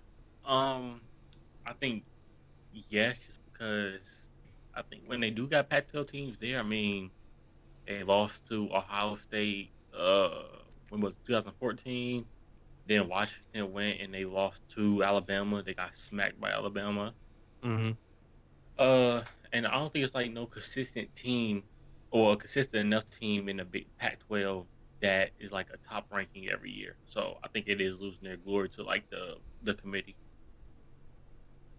Um, I think yes, just because I think when they do got Pac-12 teams there, I mean, they lost to Ohio State. When was it, 2014? Then Washington went and they lost to Alabama. They got smacked by Alabama. Hmm. Uh, and I don't think it's like no consistent team or a consistent enough team in the big Pac-12 that is like a top ranking every year. So I think it is losing their glory to like the committee.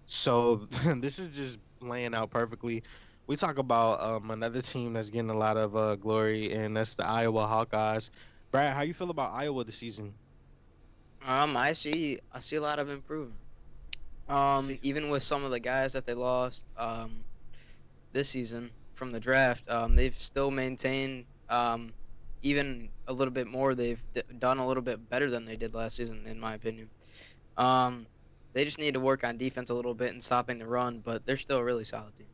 So this is just laying out perfectly. We talk about another team that's getting a lot of glory, and that's the Iowa Hawkeyes. Brad, how you feel about Iowa this season? I see a lot of improvement. See, Even with some of the guys that they lost this season from the draft, they've still maintained even a little bit more. They've done a little bit better than they did last season, in my opinion. Um, they just need to work on defense a little bit and stopping the run, but they're still a really solid team.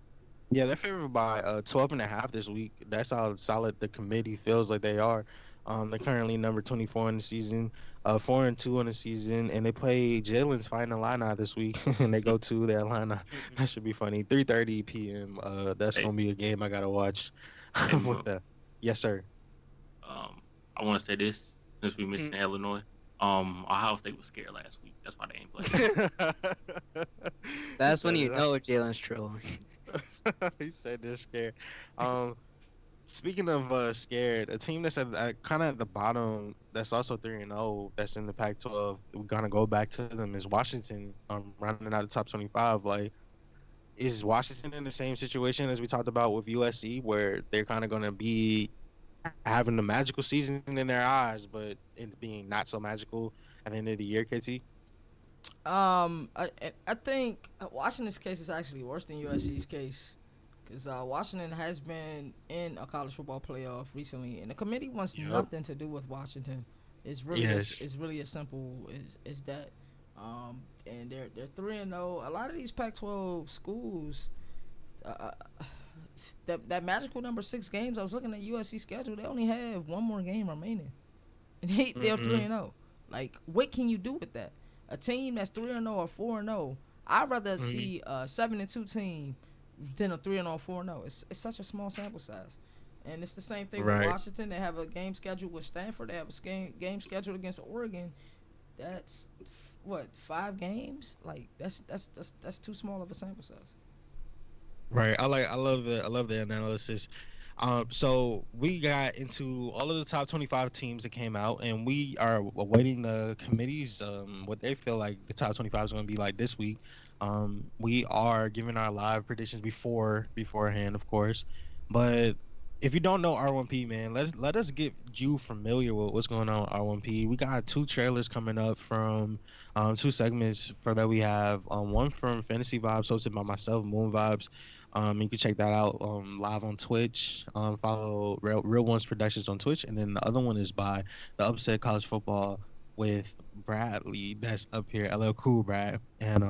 yeah, they're favored by 12 and a half this week. That's how solid the committee feels like they are. They're currently number 24 in the season, 4-2 in the season, and they play Jalen's final lineup this week, and they go to their lineup. That should be funny. 3:30 p.m. That's Hey, gonna be a game I gotta watch. hey, With Mo, the Yes, sir. I want to say this since we mentioned Illinois. Ohio State was scared last week. That's why they ain't play. He That's when said you it. know Jalen's trolling. He said they're scared. Um, Speaking of scared, a team that's at kind of at the bottom, that's also 3-0, that's in the Pac-12. We're gonna go back to them is Washington. Rounding out the top 25. Like, is Washington in the same situation as we talked about with USC, where they're kind of gonna be having the magical season in their eyes, but it being not so magical at the end of the year, KT? I think Washington's case is actually worse than USC's case, because Washington has been in a college football playoff recently, and the committee wants Yep. nothing to do with Washington. Yes. It's really as simple as that. And they're 3-0. A lot of these Pac-12 schools, uh, that magical number 6 games. I was looking at USC schedule. They only have one more game remaining, and they're Mm-hmm. 3-0. Like, what can you do with that? A team that's 3-0 or 4-0. I'd rather Mm-hmm. see a 7-2 team than a 3-0 or 4-0. It's such a small sample size. And it's the same thing with Right. Washington. They have a game scheduled with Stanford. They have a game scheduled against Oregon. That's what, 5 games? Like, that's too small of a sample size. Right. I love the analysis. So we got into all of the top 25 teams that came out, and we are awaiting the committees, what they feel like the top 25 is going to be like this week. We are giving our live predictions beforehand, of course. But if you don't know R1P, man, let us get you familiar with what's going on with R1P. We got two trailers coming up from two segments for that we have. One from Fantasy Vibes, hosted by myself, Moon Vibes. You can check that out live on Twitch. Follow Real Ones Productions on Twitch, and then the other one is by the Upset College Football with Bradley. That's up here, LL Cool Brad, and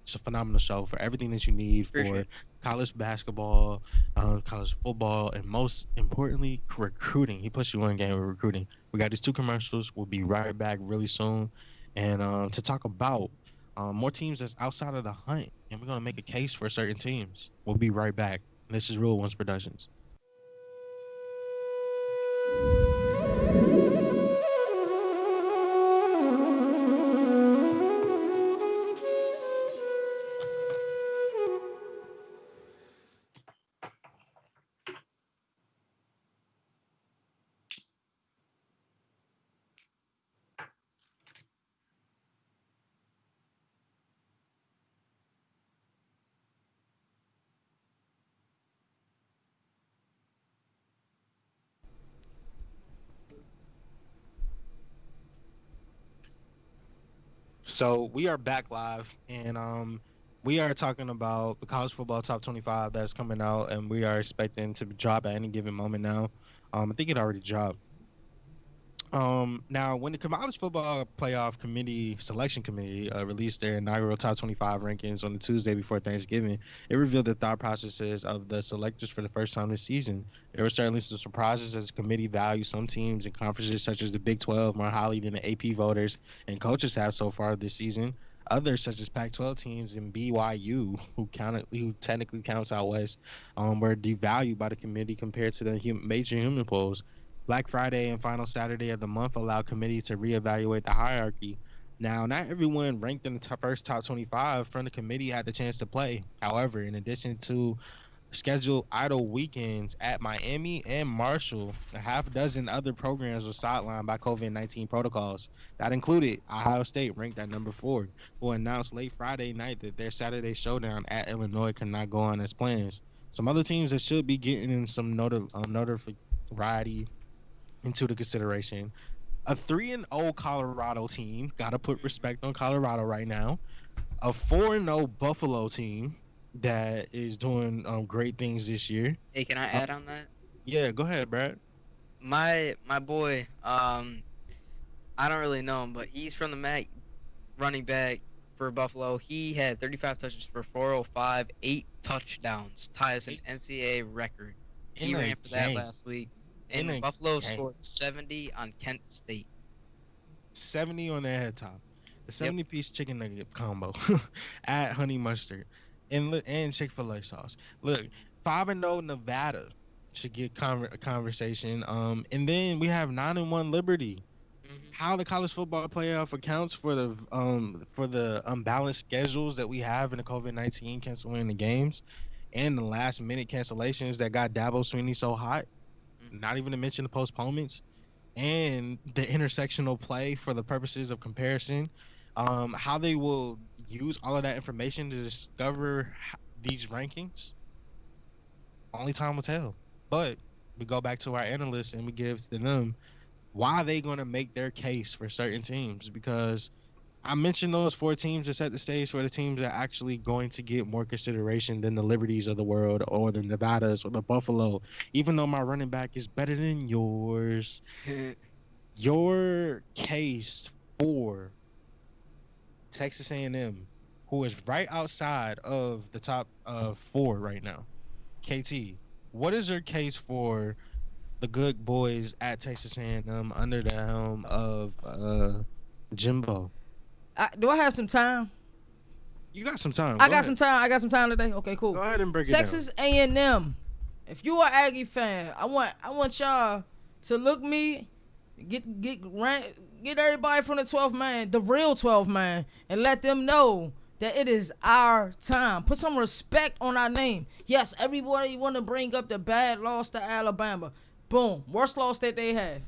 it's a phenomenal show for everything that you need Appreciate for it. college basketball, college football, and most importantly, recruiting. He puts you in game with recruiting. We got these two commercials. We'll be right back really soon, and to talk about more teams that's outside of the hunt, and we're gonna make a case for certain teams. We'll be right back. This is Real Ones Productions. So we are back live, and we are talking about the college football top 25 that's coming out, and we are expecting to drop at any given moment now. I think it already dropped. Now, when the College Football Playoff Committee Selection Committee released their inaugural top 25 rankings on the Tuesday before Thanksgiving, it revealed the thought processes of the selectors for the first time this season. There were certainly some surprises as the committee valued some teams and conferences such as the Big 12 more highly than the AP voters and coaches have so far this season. Others, such as Pac-12 teams and BYU, who technically counts out West, were devalued by the committee compared to the major human polls. Black Friday and final Saturday of the month allow committees to reevaluate the hierarchy. Now, not everyone ranked in the first top 25 from the committee had the chance to play. However, in addition to scheduled idle weekends at Miami and Marshall, a half dozen other programs were sidelined by COVID-19 protocols. That included Ohio State, ranked at number 4, who announced late Friday night that their Saturday showdown at Illinois could not go on as plans. Some other teams that should be getting in some notoriety into the consideration. A 3-0 Colorado team, gotta put respect on Colorado right now. A 4-0 Buffalo team that is doing great things this year. Hey, can I Uh, add on that? yeah, go ahead, Brad. My boy, I don't really know him, but he's from the MAC, running back for Buffalo. He had 35 touches for 405, 8 touchdowns, ties an Eight NCAA record. in He a ran for that game. last week, In and a Buffalo game. scored 70 on Kent State. 70 on their head top. The Yep. 70-piece chicken nugget combo. Add honey mustard and Chick-fil-A sauce. Look, 5-0 Nevada should get a conversation. And then we have 9-1 Liberty. Hmm. How the college football playoff accounts for the unbalanced schedules that we have in the COVID-19 canceling the games and the last minute cancellations that got Dabo Sweeney so hot. Not even to mention the postponements and the intersectional play for the purposes of comparison. How they will use all of that information to discover these rankings, only time will tell. But we go back to our analysts and we give to them why they going to make their case for certain teams, because I mentioned those 4 teams to set the stage for the teams that are actually going to get more consideration than the Liberties of the world or the Nevadas or the Buffalo. Even though my running back is better than yours, your case for Texas A&M, who is right outside of the top 4 right now, KT, what is your case for the good boys at Texas A&M under the helm of Jimbo? Do I have some time? You got some time. I Go got ahead. some time. I got some time today. Okay, cool. Go ahead and break it down. Texas A&M. If you are Aggie fan, I want y'all to look me, get everybody from the 12th man, the real 12th man, and let them know that it is our time. Put some respect on our name. Yes, everybody want to bring up the bad loss to Alabama. Boom, worst loss that they have.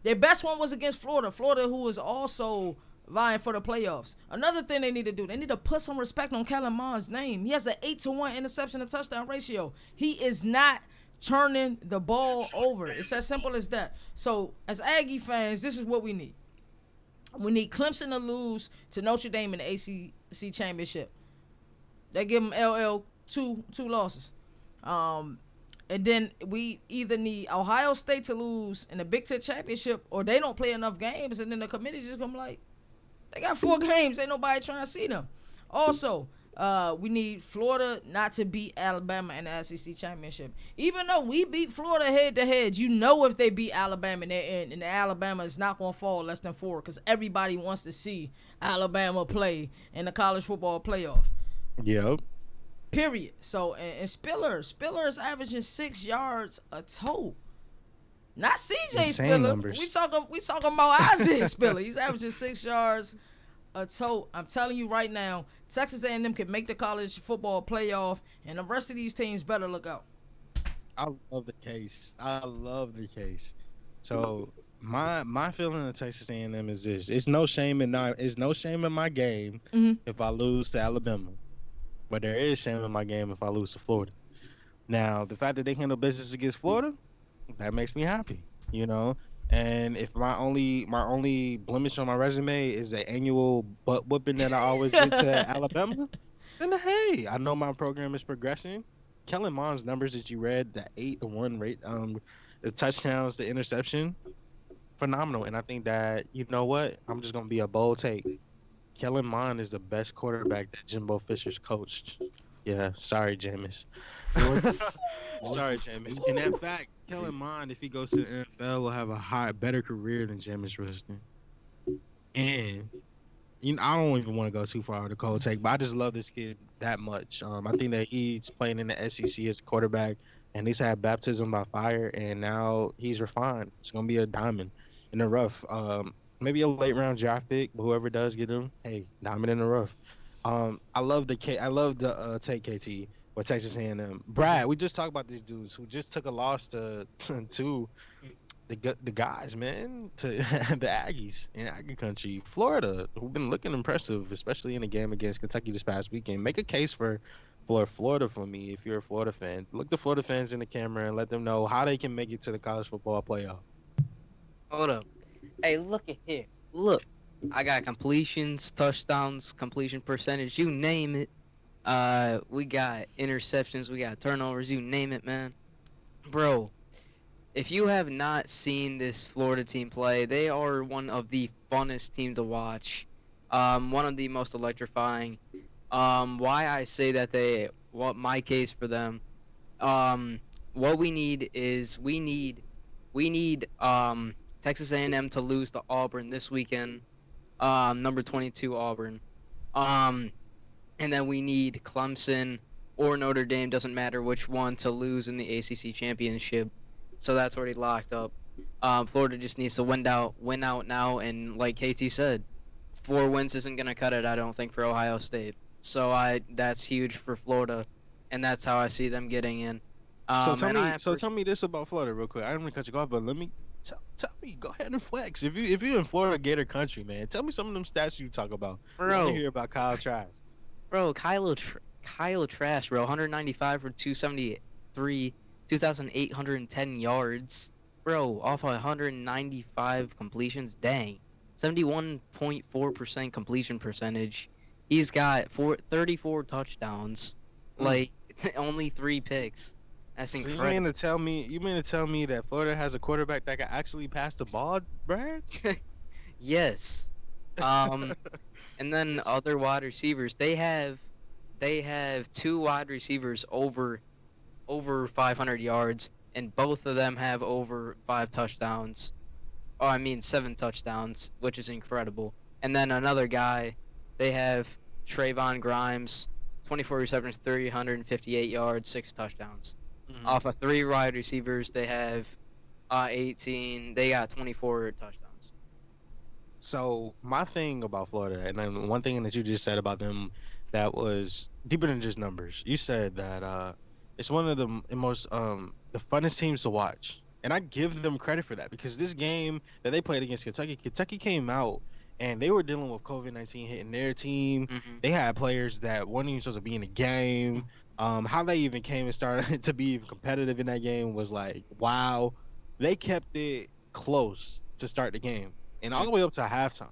Their best one was against Florida. Florida, who is also vying for the playoffs. Another thing they need to do, they need to put some respect on Kellen Mond's name. He has an 8-to-1 interception to touchdown ratio. He is not turning the ball over. It's as simple as that. So, as Aggie fans, this is what we need. We need Clemson to lose to Notre Dame in the ACC championship. They give them LL two losses. And then we either need Ohio State to lose in the Big Ten championship, or they don't play enough games, and then the committee just come like, they got 4 games, ain't nobody trying to see them. Also, we need Florida not to beat Alabama in the SEC championship. Even though we beat Florida head to head, you know if they beat Alabama and Alabama is not going to fall less than 4, because everybody wants to see Alabama play in the college football playoff. Yep. Period. So, and Spiller is averaging 6 yards a toe. Not CJ Insane Spiller. numbers. We talking about Isaiah Spiller. He's averaging 6 yards a toe. I'm telling you right now, Texas A&M can make the college football playoff, and the rest of these teams better look out. I love the case. I love the case. So my feeling of Texas A&M is this: it's no shame in my game if I lose to Alabama, but there is shame in my game if I lose to Florida. Now, the fact that they handle business against Florida, that makes me happy, you know. And if my only blemish on my resume is the annual butt whooping that I always get to Alabama, then hey, I know my program is progressing. Kellen Mond's numbers that you read, the 8-to-1 rate, the touchdowns, the interception, phenomenal. And I think that, you know what? I'm just gonna be a bold take. Kellen Mond is the best quarterback that Jimbo Fisher's coached. Yeah, sorry, Jameis. Sorry, Jameis. And in fact, Kellen Mond, if he goes to the NFL, will have a better career than Jameis Winston. And I don't even want to go too far with the cold take, but I just love this kid that much. I think that he's playing in the SEC as a quarterback, and he's had baptism by fire, and now he's refined. It's gonna be a diamond in the rough. Maybe a late round draft pick, but whoever does get him, hey, diamond in the rough. I love the take KT with Texas A&M. Brad, we just talked about these dudes who just took a loss to to the guys, man, to the Aggies in Aggie country, Florida, who've been looking impressive, especially in the game against Kentucky this past weekend. Make a case for Florida for me if you're a Florida fan. Look the Florida fans in the camera and let them know how they can make it to the college football playoff. Hold up. Hey, look at here. Look. I got completions, touchdowns, completion percentage, you name it. We got interceptions, we got turnovers, you name it, man. Bro, if you have not seen this Florida team play, they are one of the funnest teams to watch. One of the most electrifying. Why I say that what my case for them. What we need is we need Texas A&M to lose to Auburn this weekend. Number 22 Auburn. Um, and then we need Clemson or Notre Dame, doesn't matter which one, to lose in the ACC championship. So that's already locked up. Florida just needs to win out now, and like KT said, 4 wins isn't gonna cut it. I don't think for Ohio State. So that's huge for Florida, and that's how I see them getting in. Tell me this about Florida real quick. I don't want to cut you off, but let me tell me. Go ahead and flex. If you're in Florida Gator country, man, tell me some of them stats you talk about. I want to bro, hear about Kyle Trask. bro, Kyle Trash, bro, 195 for 273, 2,810 yards, bro, off 195 completions. Dang, 71.4% completion percentage. He's got 34 touchdowns, Mm. like only 3 picks. That's So incredible. you mean to tell me that Florida has a quarterback that can actually pass the ball, Brad? Yes. Um, and then other wide receivers, they have 2 wide receivers over 500 yards, and both of them have over 5 touchdowns. Oh, I mean 7 touchdowns, which is incredible. And then another guy, they have Trayvon Grimes, 24 receptions, 358 yards, 6 touchdowns. Mhm. Off of 3 wide receivers, they have 18. They got 24 touchdowns. So my thing about Florida, and then one thing that you just said about them that was deeper than just numbers. You said that it's one of the most the funnest teams to watch, and I give them credit for that because this game that they played against Kentucky, Kentucky came out and they were dealing with COVID-19 hitting their team. Hmm. They had players that weren't even supposed to be in the game. How they even came and started to be even competitive in that game was like wow. They kept it close to start the game and all the way up to halftime.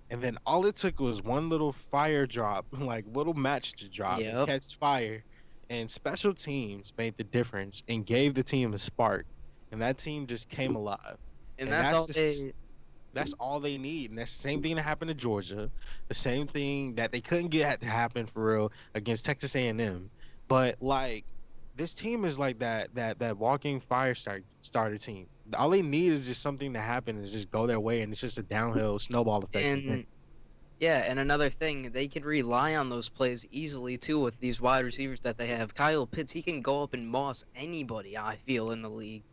And then all it took was one little fire drop, like little match to drop and Yep. catch fire. And special teams made the difference and gave the team a spark. And that team just came alive. And And that's all they. that's all they need. And that's the same thing that happened to Georgia. The same thing that they couldn't get to happen for real against Texas A&M. But like this team is like that walking starter team. All they need is just something to happen and just go their way, and it's just a downhill snowball effect from there. And yeah, and another thing, they can rely on those plays easily too with these wide receivers that they have. Kyle Pitts, he can go up and moss anybody. I feel in the league,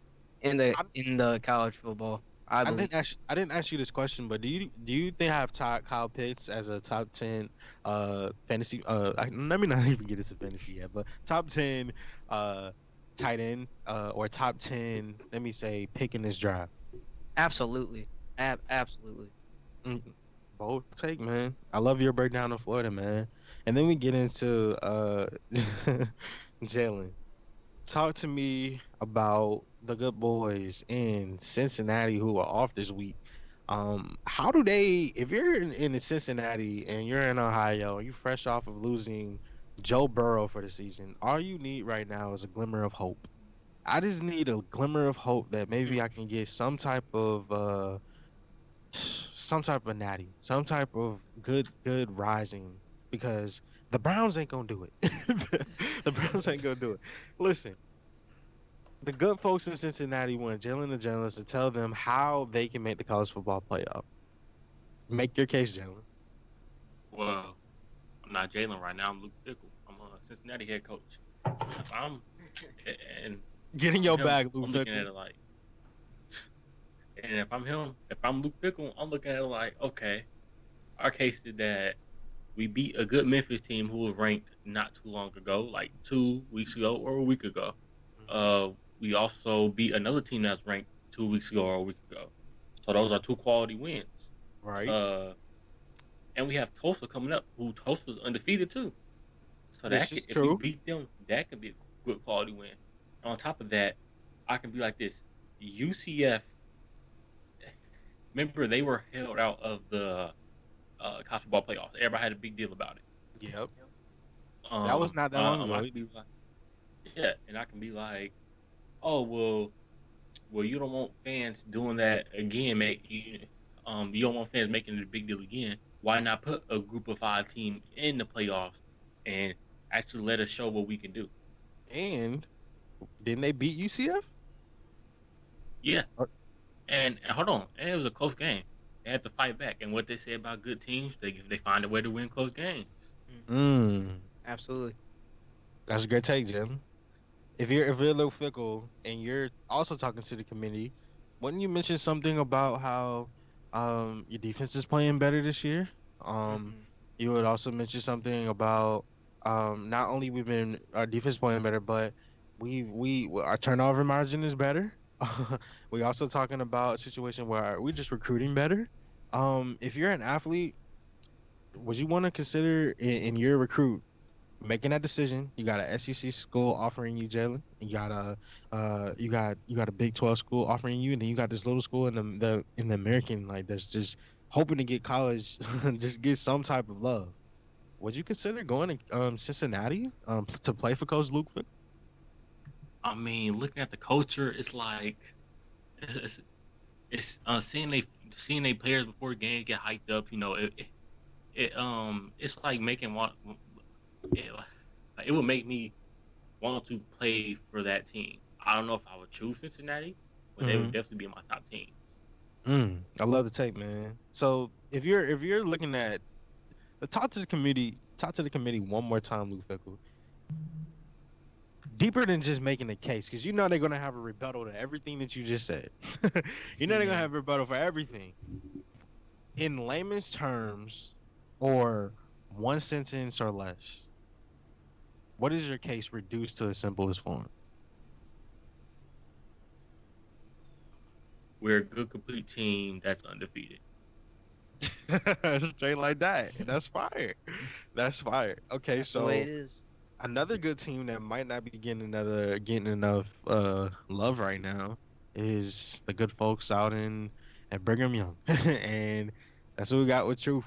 in the college football. I believe. I didn't ask you this question, but do you think I have Kyle Pitts as a top 10 fantasy let me not even get into fantasy yet, but top 10 uh tight end or top 10, let me say, pick in this draft. Absolutely. Absolutely. Mm, bold take, man. I love your breakdown of Florida, man. And then we get into Jalen. Talk to me about the good boys in Cincinnati who are off this week. How do they? If you're in Cincinnati and you're in Ohio, and you fresh off of losing Joe Burrow for the season, all you need right now is a glimmer of hope. I just need a glimmer of hope that maybe I can get some type of natty, some type of good rising because the Browns ain't gonna do it. The Browns ain't gonna do it. Listen, the good folks in Cincinnati want Jalen and Jalen to tell them how they can make the college football playoff. Make your case, Jalen. Well, I'm not Jalen right now. I'm Luke Fickle. I'm a Cincinnati head coach. If I'm and Get in I'm your him, bag, Lou I'm looking at Fickle. it like, and if I'm him, if I'm Luke Fickle, I'm looking at it like, okay, our case is that we beat a good Memphis team who was ranked not too long ago, like 2 weeks ago or a week ago. Mhm. Uh, we also beat another team that's ranked 2 weeks ago or a week ago. So those are two quality wins. Right. Uh, and we have Tulsa coming up, who Tulsa's undefeated too. So This that is could, if we true. beat them, that could be a good quality win. And on top of that, I can be like this: UCF. Remember, they were held out of the college football playoffs. Everybody had a big deal about it. Yep. That was not that long I ago. can be like, yeah, and I can be like, oh well, you don't want fans doing that again, you don't want fans making it a big deal again. Why not put a group of 5 team in the playoffs and actually let us show what we can do? And didn't they beat UCF? Yeah, and hold on, and it was a close game. They had to fight back, and what they say about good teams, they find a way to win close games. Mm, Absolutely. that's a good take, Jim. If you're a little fickle and you're also talking to the committee, wouldn't you mention something about how your defense is playing better this year? Um, Hmm. you would also mention something about not only we've been our defense playing better, but our turnover margin is better. We also talking about a situation where we just recruiting better. If you're an athlete, would you want to consider in your recruit making that decision? You got a SEC school offering you Jalen. You got a Big 12 school offering you, and then you got this little school in the American like that's just hoping to get college, just get some type of love. Would you consider going to Cincinnati to play for Coach Luke Fickell? I mean, looking at the culture, it's like it's it's, it's seeing they players before games get hyped up. It's like making one. It, it would make me want to play for that team. I don't know if I would choose Cincinnati, but they would Mm-hmm. definitely be in my top teams. I love the tape, man. So if you're looking at talk to the committee one more time, Luke Fickell, deeper than just making a case, because you know they're gonna have a rebuttal to everything that you just said. You know they're gonna have a rebuttal for everything. In layman's terms, or one sentence or less, what is your case reduced to its simplest form? We're a good, complete team that's undefeated. Straight like that. That's fire. That's fire. Okay, That's the way so it is. another good team that might not be getting enough love right now is the good folks out in at Brigham Young. And that's what we got with Truth.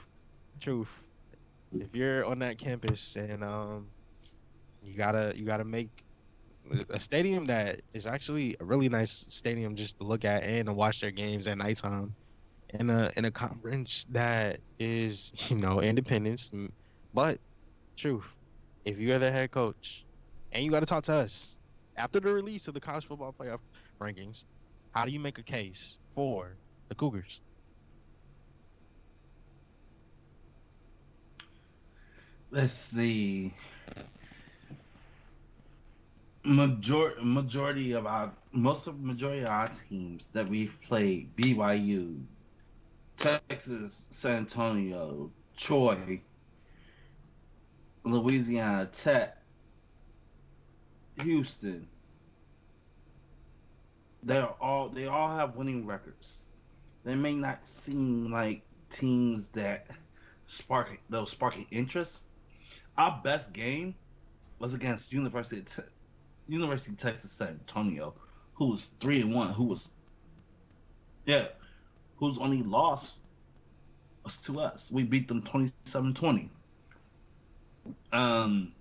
If you're on that campus and you gotta make a stadium that is actually a really nice stadium just to look at and to watch their games at nighttime in a conference that is independence. But Truth, if you're the head coach and you got to talk to us after the release of the college football playoff rankings, how do you make a case for the Cougars? Let's see. Majority of our teams that we've played: BYU, Texas, San Antonio, Troy, Louisiana Tech, Houston. They all have winning records. They may not seem like teams that sparking interest. Our best game was against University of Texas San Antonio, who was 3-1, yeah, whose only loss was to us. We beat them 27-20. Um,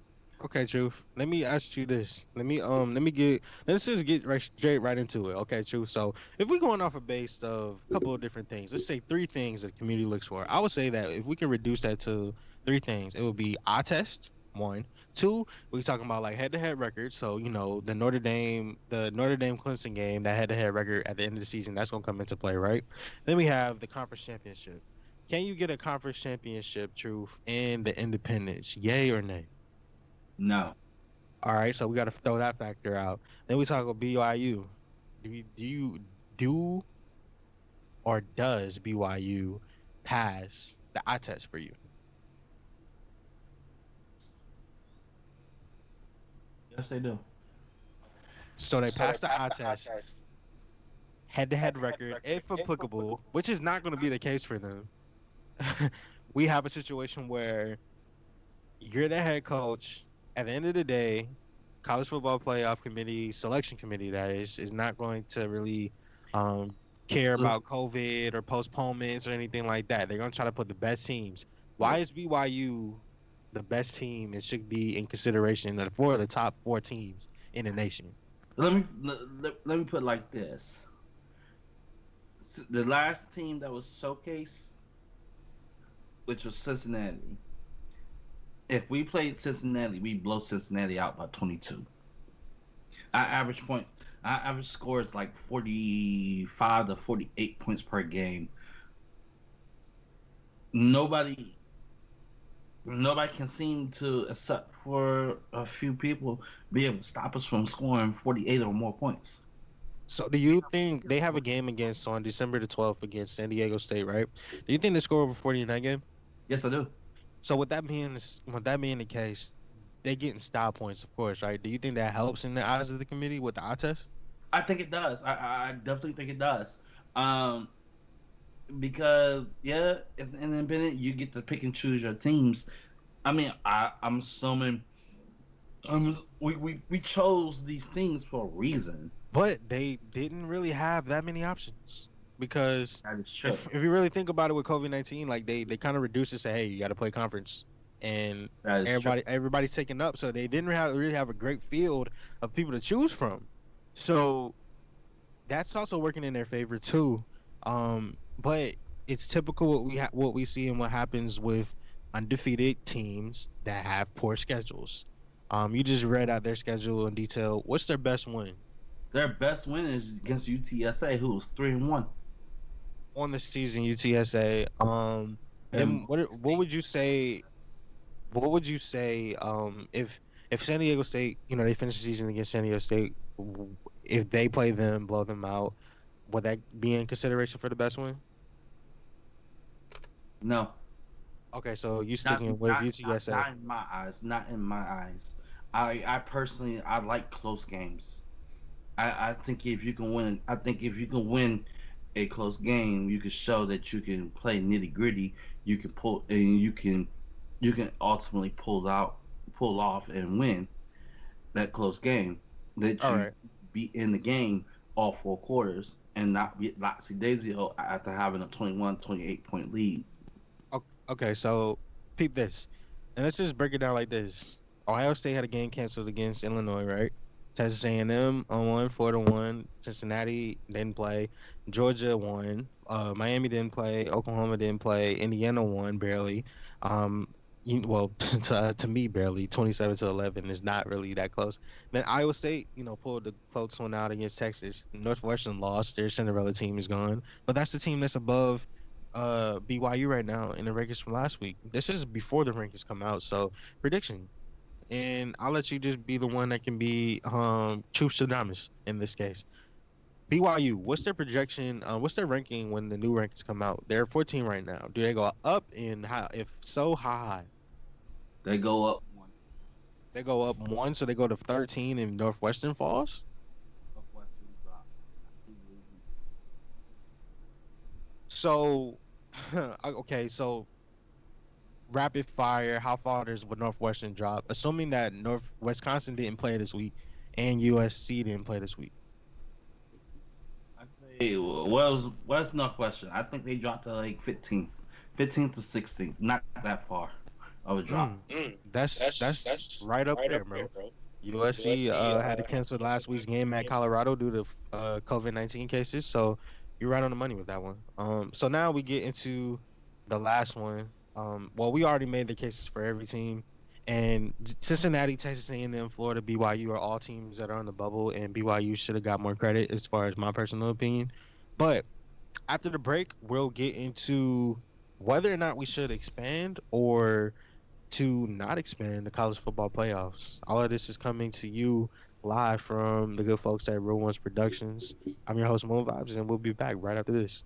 Okay, Truth. Let me ask you this. Let's just get right straight right into it. Okay, Truth. So if we're going off a base of a couple of different things, let's say three things that the community looks for. I would say that if we can reduce that to three things, it would be eye test, one. Two, we talking about like head to head records. So, the Notre Dame Clemson game, that head to head record at the end of the season, that's gonna come into play, right? Then we have the conference championship. Can you get a conference championship, Truth, in the independence? Yay or nay? No. All right, so we got to throw that factor out. Then we talk about BYU. Do or does BYU pass the eye test for you? Yes, they do. So they pass the eye test, head to head record, if applicable, which is not going to be the case for them. We have a situation where you're the head coach. At the end of the day, college football playoff committee, selection committee, that is not going to really um, care about COVID or postponements or anything like that. They're going to try to put the best teams. Why is BYU the best team and should be in consideration for the top four teams in the nation? Let me put it like this: the last team that was showcased, which was Cincinnati. If we played Cincinnati, we blow Cincinnati out by 22. Our average point, our average score is like 45 to 48 points per game. Nobody, nobody can seem to, except for a few people, be able to stop us from scoring 48 or more points. So do you think they have a game against on December the 12th against San Diego State, right? Do you think they score over 40 in that game? Yes, I do. So with that being the case, they getting style points, of course, right? Do you think that helps in the eyes of the committee with the eye test? I think it does. I definitely think it does. Um, because yeah, as an independent, you get to pick and choose your teams. I mean, I'm assuming we chose these teams for a reason. But they didn't really have that many options because That is true. if you really think about it with COVID-19, like they kind of reduced it, say, hey, you got to play conference, and That is true. everybody's taking up, so they didn't really have a great field of people to choose from. So that's also working in their favor too. But it's typical what we see and what happens with undefeated teams that have poor schedules. You just read out their schedule in detail. What's their best win Their best win is against UTSA, who was 3-1. on the season? UTSA. And Then what would you say? What would you say? If San Diego State, they finish the season against San Diego State, if they play them, blow them out, would that be in consideration for the best win? no, Okay, so you not sticking with not not UTSA. not in my eyes. Not in my eyes. I personally I like close games. I think if you can win, I think if you can win a close game, you can show that you can play nitty gritty. You can pull and you can ultimately pull off and win that close game. That All you right. be in the game all four quarters and not be Laxi Daisy after having a 21, 28 point lead. Okay, so peep this. And let's just break it down like this. Ohio State had a game canceled against Illinois, right? Texas A&M on won 4-1. Cincinnati didn't play. Georgia won. Miami didn't play. Oklahoma didn't play. Indiana won barely. Um, to me barely. 27-11 is not really that close. Then Iowa State, pulled the close one out against Texas. Northwestern lost. Their Cinderella team is gone, but that's the team that's above BYU right now in the rankings from last week. This is before the rankings come out. So prediction, and I'll let you just be the one that can be truth to Damas in this case. BYU, what's their projection? What's their ranking when the new rankings come out? They're 14 right now. Do they go up in how? If so, how high? They go up one. They go up one, so they go to 13 in Northwestern Falls. Northwestern drops. So, okay, so rapid fire, how far does Northwestern drop? Assuming that North Wisconsin didn't play this week and USC didn't play this week. I say, where's Northwestern? I think they dropped to like 15th to 16th. Not that far. of a drop. That's right up there, bro. USC had to cancel last week's game at Colorado due to COVID-19 cases. So you're right on the money with that one. So now we get into the last one. Well, we already made the cases for every team, and Cincinnati, Texas A&M, Florida, BYU are all teams that are on the bubble, and BYU should have got more credit as far as my personal opinion. But after the break, we'll get into whether or not we should expand or to not expand the college football playoffs. All of this is coming to you live from the good folks at Real Ones Productions. I'm your host, Mo Vibes, and we'll be back right after this.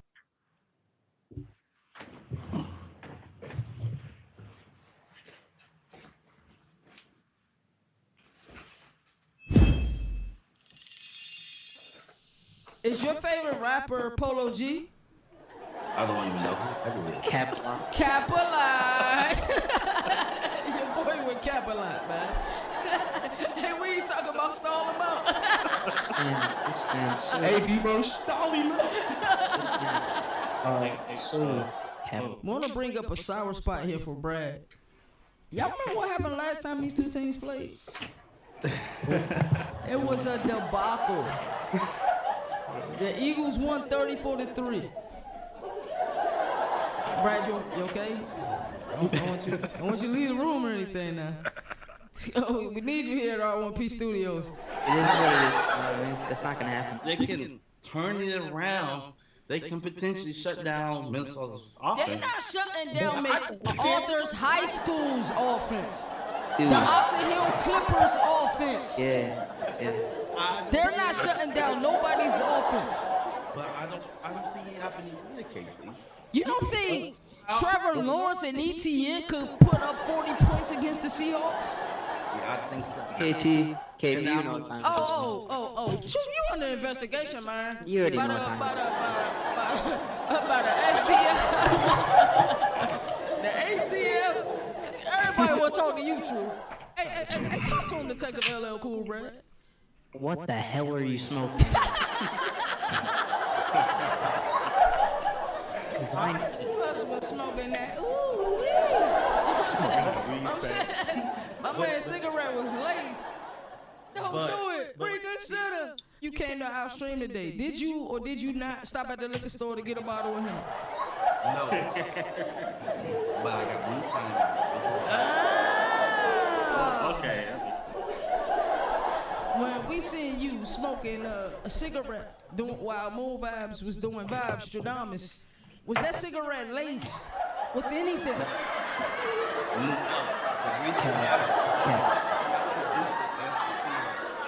Is your favorite rapper Polo G? I don't even know who that is. Capolite. Your boy with Capolite, man. Hey, we ain't talking about stall him out. This man so Hey, Debo, stall him out. so cap. Want to bring up a sour spot here for Brad. Y'all remember what happened last time these two teams played? It was a debacle. The Eagles won 34-3. Brad, you okay? I want you to leave the room or anything now. Oh, we need you here at R1P Studios. It is what it is. Man. That's not gonna happen. They can turn it around. They can potentially shut down Minnesota's They're offense. not shutting down MacArthur's High School's offense. Dude. The Oxon Hill Clippers offense. Yeah. They're not shutting down nobody's offense. But I don't see it happening with KT. You don't think Trevor Lawrence and ETN could put up 40 points against the Seahawks? Yeah, I think so. KT, you know what time it is. Oh. You on the investigation, man. You already know By what time the FBI, the ATF. Everybody want to talk to you, True. Hey, talk to him, Detective LL Cool, Brad. What the hell are you smoking? Cause I Who else was smoking that? Ooh, my man's cigarette was late. Don't do it. Freaking shoulda. You came to our stream today. Did you or did you not stop at the liquor store to get a bottle of him? No. But I got one thing. Okay. When we seen you smoking a cigarette while Moon Vibes was doing Vibes Stradamus, was that cigarette laced with anything?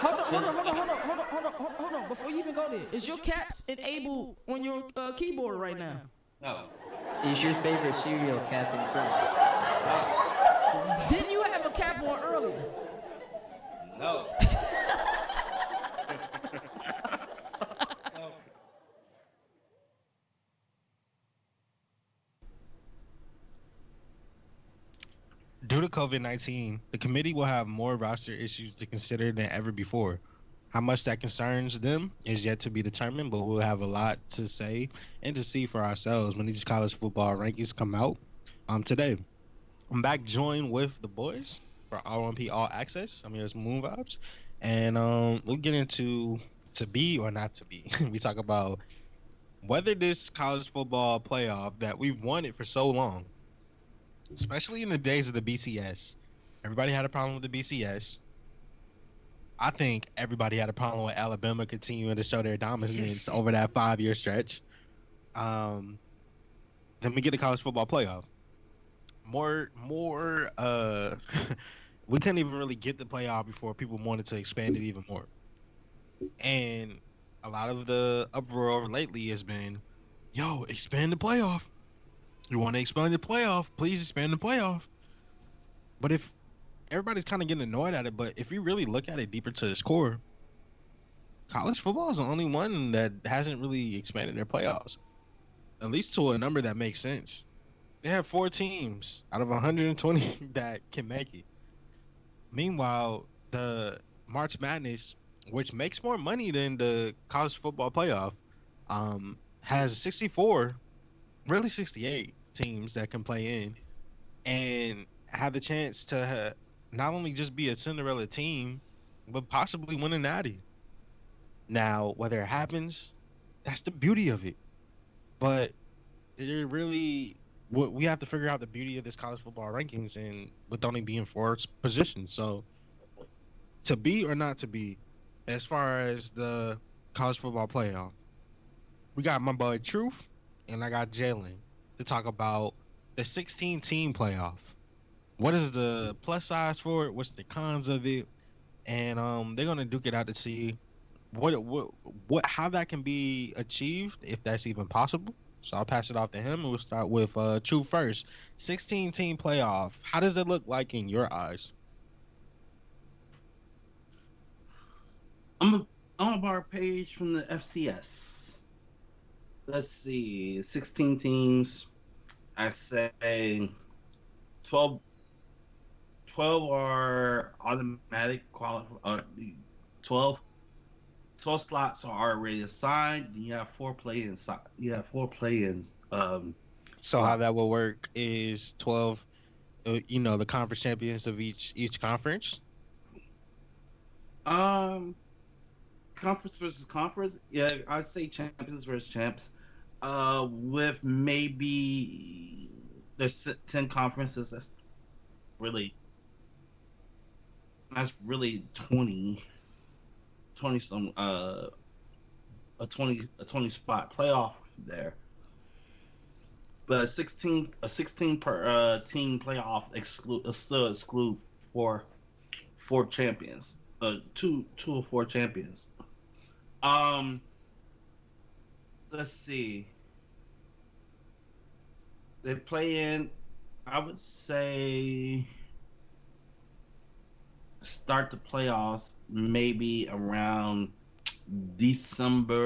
Hold on. Before you even go there, is your caps enabled on your keyboard right now? No. is your favorite cereal Captain Crunch? Didn't you have a cap on earlier? No. Due to COVID-19, the committee will have more roster issues to consider than ever before. How much that concerns them is yet to be determined, but we'll have a lot to say and to see for ourselves when these college football rankings come out today. I'm back joined with the boys for R1P All Access. I'm here as Moon Vibes. And we'll get into to be or not to be. We talk about whether this college football playoff that we've wanted for so long, especially in the days of the BCS. Everybody had a problem with the BCS. I think everybody had a problem with Alabama continuing to show their dominance over that 5-year stretch. Then we get the college football playoff. We couldn't even really get the playoff before people wanted to expand it even more. And a lot of the uproar lately has been, yo, expand the playoff. You want to expand the playoff? Please expand the playoff. But if everybody's kind of getting annoyed at it, but if you really look at it deeper to its core, college football is the only one that hasn't really expanded their playoffs, at least to a number that makes sense. They have 4 teams out of 120 that can make it. Meanwhile, the March Madness, which makes more money than the college football playoff, has 64, really 68 teams that can play in. And have the chance to not only just be a Cinderella team, but possibly win a natty. Now, whether it happens, that's the beauty of it. But it really, we have to figure out the beauty of this college football rankings, and with only being four positions. So to be or not to be, as far as the college football playoff, we got my boy Truth and I got Jalen to talk about the 16 team playoff. What is the plus size for it? What's the cons of it? And they're gonna duke it out to see what how that can be achieved if that's even possible. So I'll pass it off to him and we'll start with Truth first. 16 team playoff. How does it look like in your eyes? I'm a I'm a bar page from the FCS. Let's see, 16 teams. I say 12, 12 are automatic 12, 12 slots are already assigned. You have four play-ins. You have four play-ins So how that slots. will work is 12, the conference champions of each conference. Um, conference versus conference. Yeah, I say champions versus champs. With maybe there's 10 conferences. Really that's really 20 some a 20 spot playoff there. But a 16 per team playoff still exclude four four champions. Two or four champions. Um, let's see. They play in. I would say start the playoffs maybe around December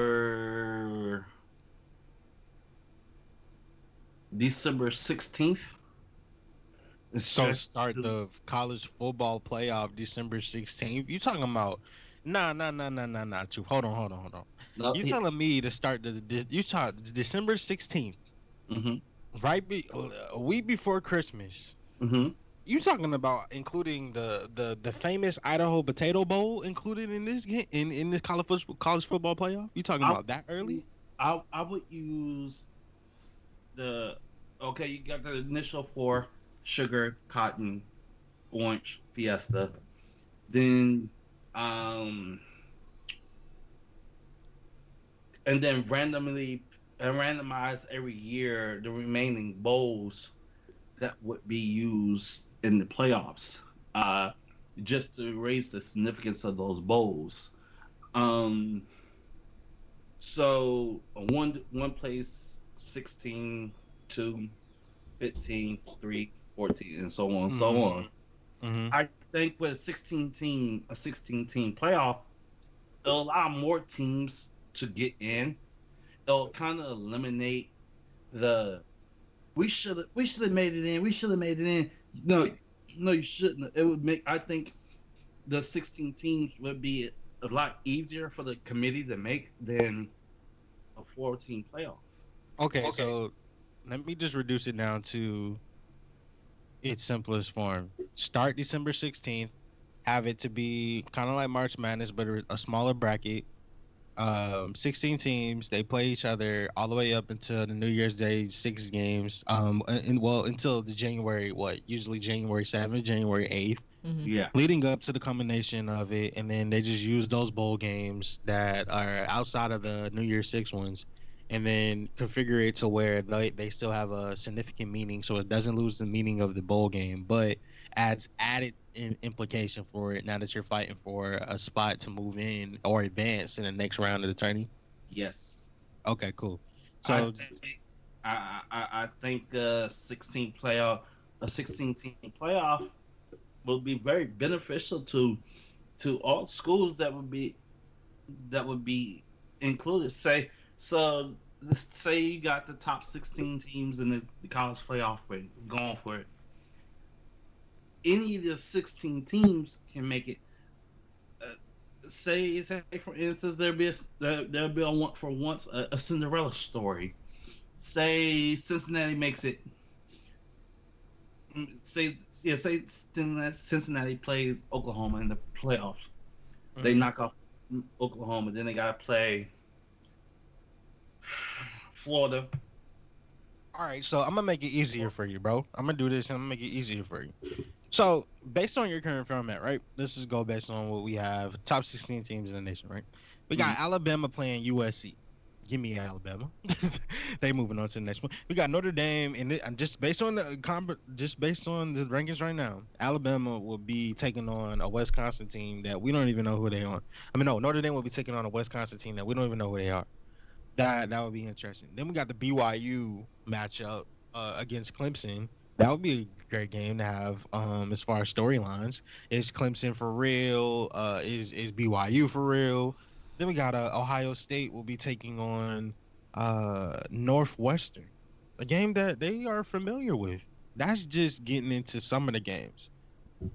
December 16th. It So starts start to the college football playoff December 16th. You talking about nah, Truth. Hold on. no. You telling me to start you start December 16th, Mm-hmm. right? A week before Christmas. Mm-hmm. You talking about including the famous Idaho Potato Bowl included in this game in this college football playoff? You talking I about that early? I would use the okay. You got the initial four: sugar, cotton, orange, fiesta. Then um and then randomly and randomize every year the remaining bowls that would be used in the playoffs. Uh, just to raise the significance of those bowls. Um, one place 16, 2, 15, 3, 14, and so on and so Mm-hmm. on. Mm-hmm. I think with a 16 team playoff, it'll allow more teams to get in. It'll kind of eliminate the we should have made it in. We should have made it in. No, no, you shouldn't. It would make I think the 16 teams would be a lot easier for the committee to make than a 14 playoff. Okay, so let me just reduce it down to its simplest form. Start December 16th, have it to be kind of like March Madness, but a smaller bracket. 16 teams, they play each other all the way up until the New Year's Day, 6 games. And well, until the January, usually January 7th, January 8th, Mm-hmm. Yeah. leading up to the combination of it. And then they just use those bowl games that are outside of the New Year's Six ones and then configure it to where they still have a significant meaning so it doesn't lose the meaning of the bowl game, but adds added implication for it now that you're fighting for a spot to move in or advance in the next round of the tourney. Yes. Okay, cool. I So think I think 16 team playoff will be very beneficial to all schools that would be included. Let's say you got the top 16 teams in the college playoff rate going for it. Any of the 16 teams can make it. Uh, say for instance there'll be a one for once a Cinderella story. Say Cincinnati makes it say Cincinnati plays Oklahoma in the playoffs. They Mhm. knock off Oklahoma, then they gotta play Florida. All right, so I'm gonna make it easier for you, bro. I'm gonna do this and I'm gonna make it easier for you. So, based on your current format, right? Let's just go based on what we have. Top 16 teams in the nation, right? We got Mhm. Alabama playing USC. Give me Alabama. They moving on to the next one. We got Notre Dame, and just based on just based on the rankings right now, Alabama will be taking on a Wisconsin team that we don't even know who they are. I mean, no, Notre Dame will be taking on a Wisconsin team that we don't even know who they are. That would be interesting. Then we got the BYU matchup against Clemson. That would be a great game to have. As far as storylines, is Clemson for real? Is BYU for real? Then we got Ohio State will be taking on Northwestern, a game that they are familiar with. That's just getting into some of the games.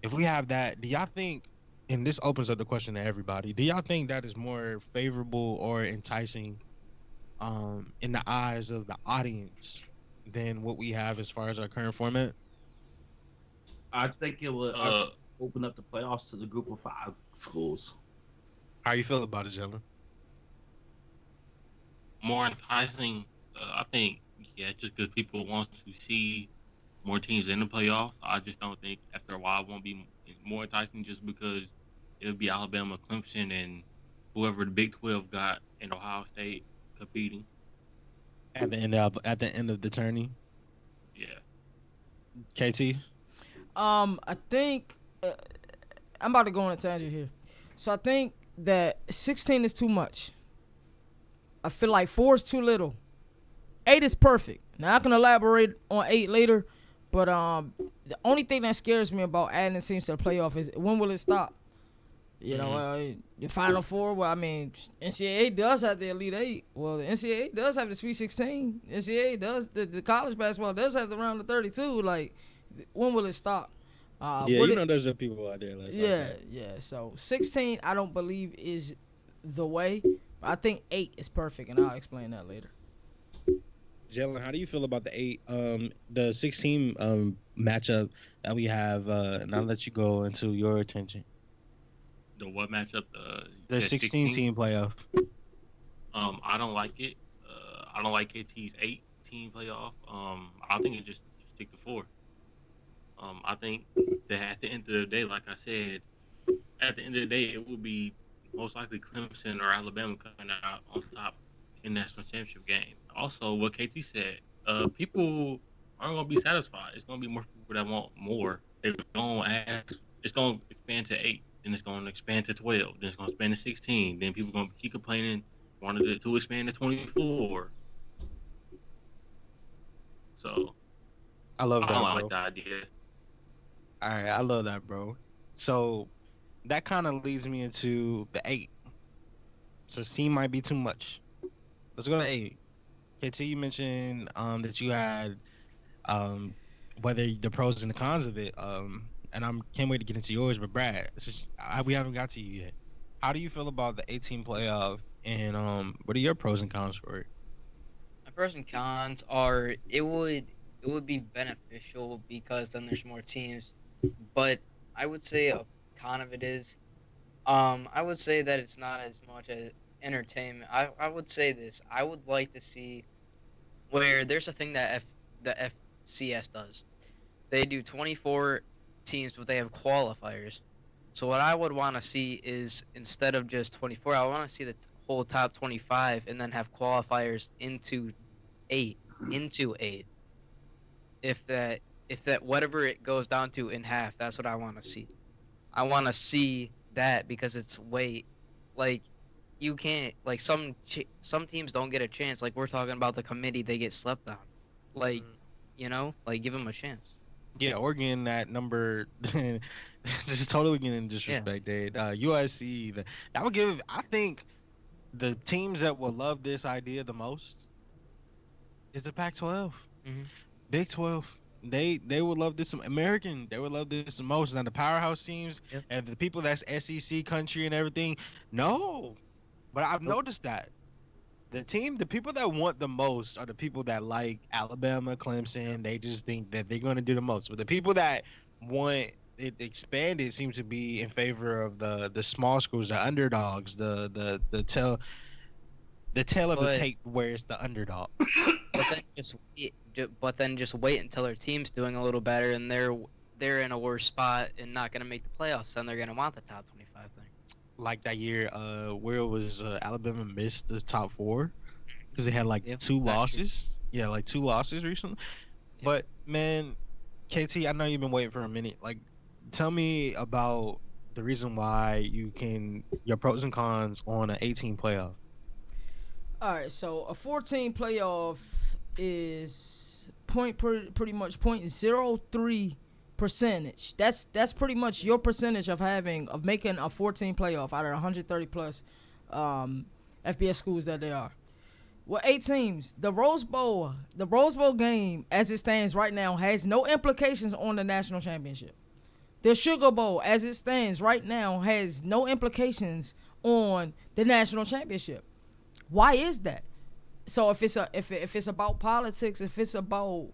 If we have that, do y'all think? And this opens up the question to everybody. Do y'all think that is more favorable or enticing in the eyes of the audience than what we have as far as our current format? I think it would. I Uh, think open up the playoffs to the group of five schools. How you feel about it, Jalen? More enticing. I think, yeah, just because people want to see more teams in the playoffs. I just don't think after a while it won't be more enticing just because it'll be Alabama, Clemson, and whoever the Big 12 got in Ohio State competing. At the end of the tourney, Yeah. KT. I think I'm about to go on a tangent here. So I think that 16 is too much. I feel like 4 is too little. 8 is perfect. Now I can elaborate on 8 later, but the only thing that scares me about adding teams to the playoff is when will it stop? You know, Hmm. the Final Four. Well, I mean, NCAA does have the Elite Eight. Well, the NCAA does have the Sweet 16. NCAA does the college basketball does have the round of 32. Like, when will it stop? Yeah, Would you it? know there's people out there that's like Yeah, that. yeah. So 16, I don't believe is the way. But I think 8 is perfect, and I'll explain that later. Jalen, how do you feel about the 16 matchup that we have? And I'll let you go into your attention. The what matchup? You The said 16 16. team playoff. I don't like it. I don't like KT's 8-team playoff. I think it just stick to 4. I think that at the end of the day, like I said, at the end of the day, it will be most likely Clemson or Alabama coming out on top in national championship game. Also, what KT said, people aren't going to be satisfied. It's going to be more people that want more. They're going to ask. It's going to expand to 8, then it's going to expand to 12, then it's going to expand to 16. Then people are going to keep complaining, wanted it to expand to 24. So I love I don't that, like bro. the idea. All right, I love that, bro. So that kind of leads me into the 8. So C might be too much. Let's go to 8. KT, you mentioned that you had um whether the pros and the cons of it. And I'm can't wait to get into yours, but Brad, we haven't got to you yet. How do you feel about the 18 playoff, and what are your pros and cons for it? My pros and cons are it would be beneficial because then there's more teams, but I would say a con of it is I would say that it's not as much as entertainment. I would say this. I would like to see where there's a thing that the FCS does. They do 24 teams, but they have qualifiers. So what I would want to see is instead of just 24, I want to see the whole top 25 and then have qualifiers eight into eight. If that whatever it goes down to in half, that's what I want to see. I want to see that because it's way like you can't like some teams don't get a chance. Like we're talking about the committee, they get slept on. Like like give them a chance. Yeah, Oregon that number just totally getting Yeah. disrespected. USC that would give. I think the teams that will love this idea the most is the Pac-12, Hmm. Big 12. They would love this. American, they would love this the most. Now the powerhouse teams Yep. and the people that's SEC country and everything. No, but I've Nope. noticed that the people that want the most are the people that like Alabama, Clemson. They just think that they're going to do the most. But the people that want it expanded seem to be in favor of the small schools, the underdogs, the tail of the But tape where it's the underdog. but then just wait until their team's doing a little better and they're in a worse spot and not gonna make the playoffs. Then they're gonna want the top 25 thing. Like that year, where it was Alabama missed the top four because they had like Yep, two that's true. losses. Yeah, like two losses recently. Yep. But man, KT, I know you've been waiting for a minute. Like, tell me about the reason why your pros and cons on an 18 playoff. All right, so a 14 playoff is pretty much 0.03 percentage. That's pretty much your percentage of making a 14 playoff out of 130 plus FBS schools that they are. Well, 8 teams. The Rose Bowl game, as it stands right now, has no implications on the national championship. The Sugar Bowl, as it stands right now, has no implications on the national championship. Why is that? So if it's about politics, if it's about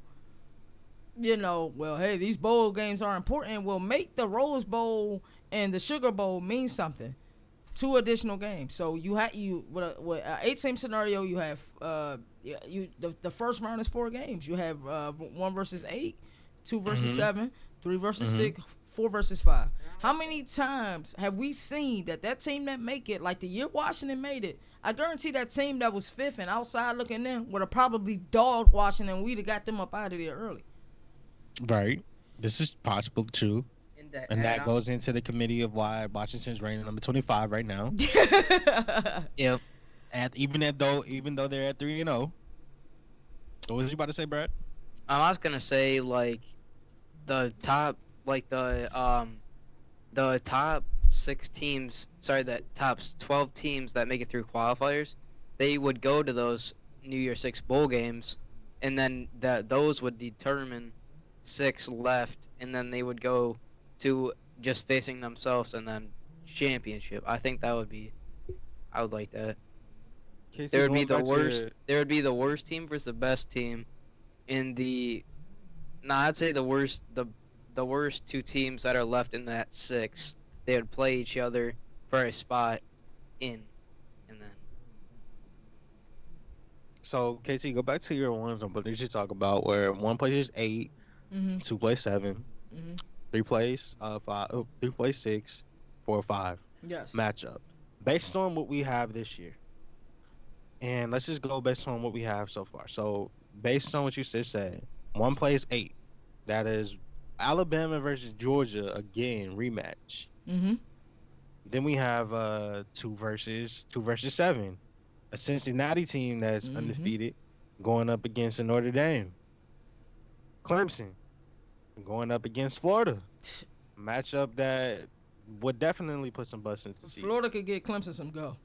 well, hey, these bowl games are important, we'll make the Rose Bowl and the Sugar Bowl mean something. 2 additional games. So with an 8-team scenario, you have the first round is 4 games. You have 1 versus 8, 2 versus Mhm. 7, 3 versus Mhm. 6, 4 versus 5. How many times have we seen that team that make it, like the year Washington made it? I guarantee that team that was 5th and outside looking in would have probably dogged Washington. We'd have got them up out of there early. Right. This is possible too. And that And goes into the committee of why Washington's ranked number 25 right now. yep. Even though they're at 3-0. What was you about to say, Brad? I was gonna say like the top the top 6 teams, sorry, the top 12 teams that make it through qualifiers, they would go to those New Year Six bowl games, and then those would determine 6 left, and then they would go to just facing themselves and then championship. I would like that. Casey, There would be going the back worst. to There would be the worst team versus the best team in the. No, I'd say the worst 2 teams that are left in that 6. They would play each other for a spot in, and then so Casey, go back to your ones on what did you talk about where one plays 8, Mm-hmm. 2 plays 7, Mm-hmm. 3 plays 5, 3 plays 6, 4 5 Yes. matchup. Based on what we have this year. And let's just go based on what we have so far. So based on what you just said, one plays 8. That is Alabama versus Georgia again rematch. Mm-hmm. Then we have 2 versus 7, a Cincinnati team that's Mm-hmm. undefeated going up against a Notre Dame, Clemson going up against Florida, matchup that would definitely put some butts into seats. Florida could get Clemson some go.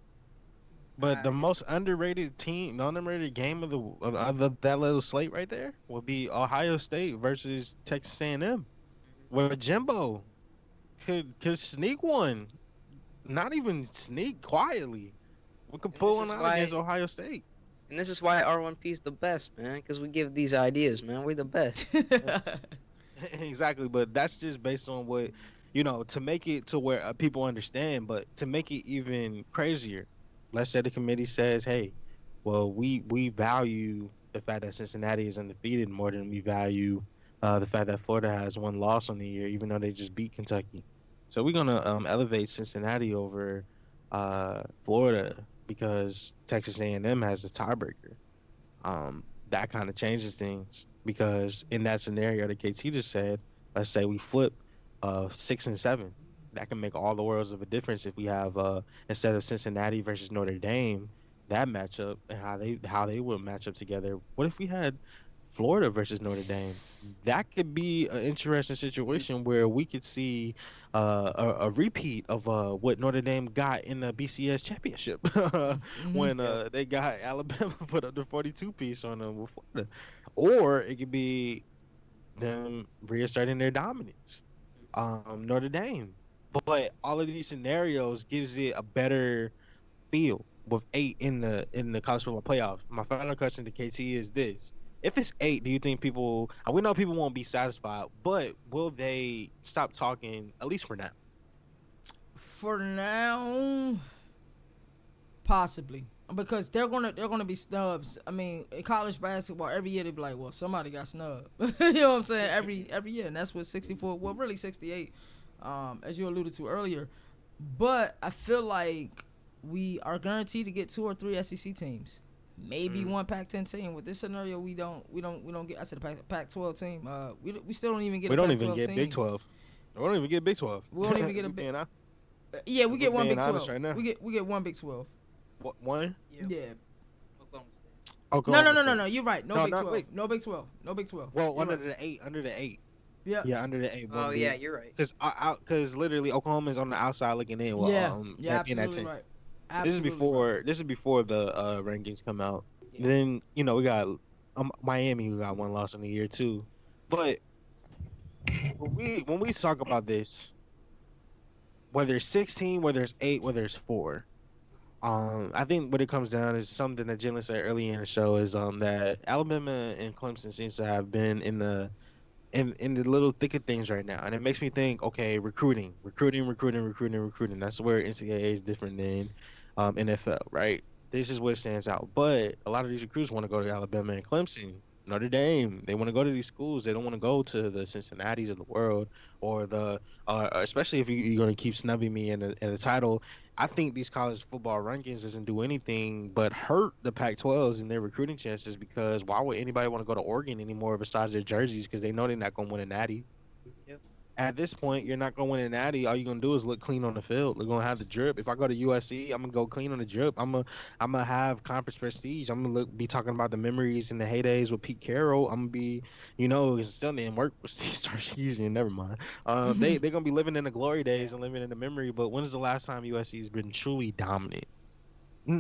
But the most underrated team, the underrated game of that little slate right there would be Ohio State versus Texas A&M, where Jimbo could sneak one, not even sneak quietly. We could And pull this one is out why against Ohio State. and this is why R1P is the best, man, because we give these ideas, man. We're the best. That's- Exactly, but that's just based on what to make it to where people understand. But to make it even crazier, let's say the committee says, "Hey, well, we value the fact that Cincinnati is undefeated more than we value the fact that Florida has 1 loss on the year, even though they just beat Kentucky. So we're gonna elevate Cincinnati over Florida because Texas A&M has the tiebreaker." That kind of changes things because in that scenario that KT just said, let's say we flip 6 and 7, that can make all the worlds of a difference if we have instead of Cincinnati versus Notre Dame, that matchup and how they would match up together. What if we had Florida versus Notre Dame? That could be an interesting situation where we could see a repeat of what Notre Dame got in the BCS championship Mm-hmm. when Yep. they got Alabama put up the 42 piece on them with Florida, or it could be them reasserting their dominance, Notre Dame. But all of these scenarios gives it a better feel with 8 in the college football playoffs. My final question to KT is this: if it's 8, do you think people? And we know people won't be satisfied, but will they stop talking at least for now? For now, possibly, because they're gonna be snubs. I mean, in college basketball, every year they be like, well, somebody got snubbed. You know what I'm saying? Every year, and that's what 64. Well, really 68, as you alluded to earlier. But I feel like we are guaranteed to get 2 or 3 SEC teams, maybe one Pac-10 team. With this scenario, we don't get. I said a Pac-12 team. We still don't even get We a don't even Pac-12 get Big team. 12. We don't even get Big 12. We don't even get a We big. being hon- Yeah, we we get one being Big honest 12. right now. We get one Big 12. One Yeah. Oklahoma State. No, Oklahoma no. State. You're right. No No, Big not 12. wait. No Big 12. No Big 12. Well, You're under right. the 8, under the 8. Yeah. Yeah, under the 8. Oh yeah, you're right. Because literally Oklahoma is on the outside looking in. Well, Yeah. You're being that absolutely 10. right. This is Absolutely before right. this is before the rankings come out. Yeah. Then we got Miami, who got one loss in the year too. But when we talk about this, whether it's 16, whether it's 8, whether it's 4, I think what it comes down is something that Jalen said earlier in the show is that Alabama and Clemson seems to have been in the little thick of things right now, and it makes me think, okay, recruiting. That's where NCAA is different than NFL, right? This is what stands out. But a lot of these recruits want to go to Alabama and Clemson, Notre Dame. They want to go to these schools. They don't want to go to the Cincinnati's of the world or especially if you're going to keep snubbing me in the title. I think these college football rankings doesn't do anything but hurt the Pac-12s and their recruiting chances because why would anybody want to go to Oregon anymore besides their jerseys because they know they're not going to win a natty. Yep. At this point, you're not going to win a natty. All you're going to do is look clean on the field. You're going to have the drip. If I go to USC, I'm going to go clean on the drip. I'm gonna have conference prestige. I'm going to be talking about the memories and the heydays with Pete Carroll. I'm going to be, it still didn't work with Steve Sarkisian. Never mind. They're going to be living in the glory days and living in the memory. But when is the last time USC has been truly dominant?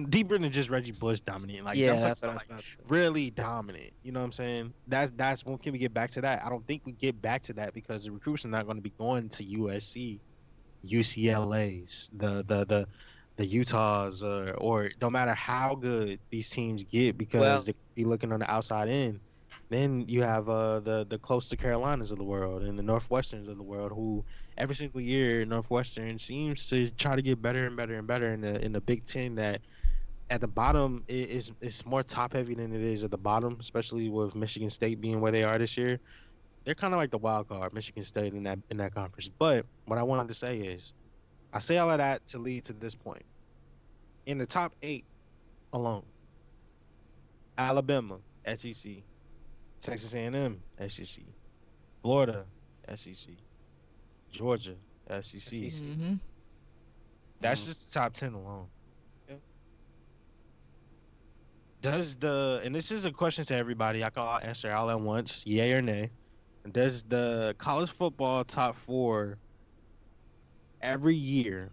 Deeper than just Reggie Bush dominant. Like Yeah, I'm talking that's what I about, was like about to say. really dominant. You know what I'm saying? That's when can we get back to that? I don't think we get back to that because the recruits are not going to be going to USC, UCLA's, the Utahs, or no matter how good these teams get because Well, they be looking on the outside in. Then you have the close to Carolinas of the world and the Northwesterns of the world who every single year Northwestern seems to try to get better and better and better in the Big Ten that at the bottom is more top heavy than it is at the bottom, especially with Michigan State being where they are this year. They're kind of like the wild card, Michigan State in that conference. But what I wanted to say is, I say all of that to lead to this point. In the top 8 alone, Alabama, SEC, Texas A&M, SEC, Florida, SEC, Georgia, SEC. SEC. Mm-hmm. That's just the top 10 alone. Yep. And this is a question to everybody, I can all answer all at once, yay or nay. Does the college football top 4 every year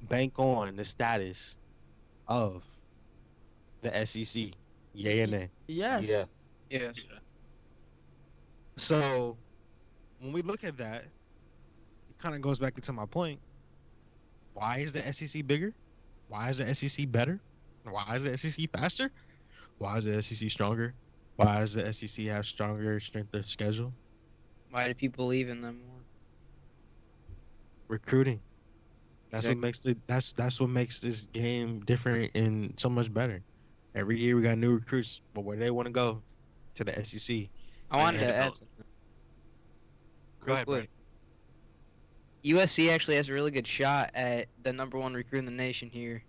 bank on the status of the SEC? Yay or nay? Yes. Yes. yes. So when we look at that, it kind of goes back into my point. Why is the SEC bigger? Why is the SEC better? Why is the SEC faster? Why is the SEC stronger? Why does the SEC have stronger strength of schedule? Why do people believe in them more? Recruiting. That's Exactly. what makes that's what makes this game different and so much better. Every year we got new recruits, but where they want to go to the SEC. I wanted And- to add something. Go Real ahead, quick. USC actually has a really good shot at the #1 recruit in the nation here.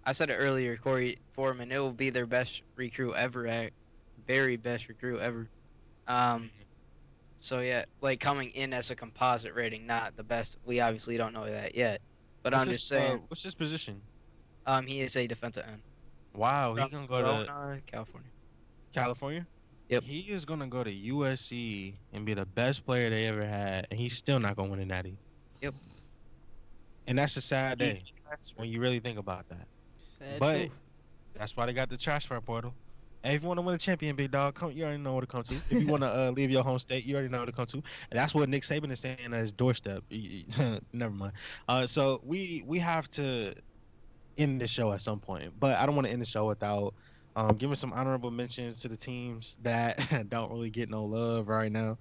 I said it earlier, Corey Foreman. It will be their best recruit ever, very best recruit ever. So yeah, like coming in as a composite rating, not the best. We obviously don't know that yet, but I'm just saying. What's his position? He is a defensive end. Wow, he From gonna go to Corona, California. California. Yep. He is gonna go to USC and be the best player they ever had, and he's still not gonna win a natty. Yep. And that's a sad day when you really think about that. Sad But- truth. That's why they got the transfer portal. Hey, if you want to win a champion, big dog, you already know where to come to. If you want to leave your home state, you already know where to come to. And that's what Nick Saban is saying at his doorstep. Never mind. So we have to end the show at some point. But I don't want to end the show without giving some honorable mentions to the teams that don't really get no love right now.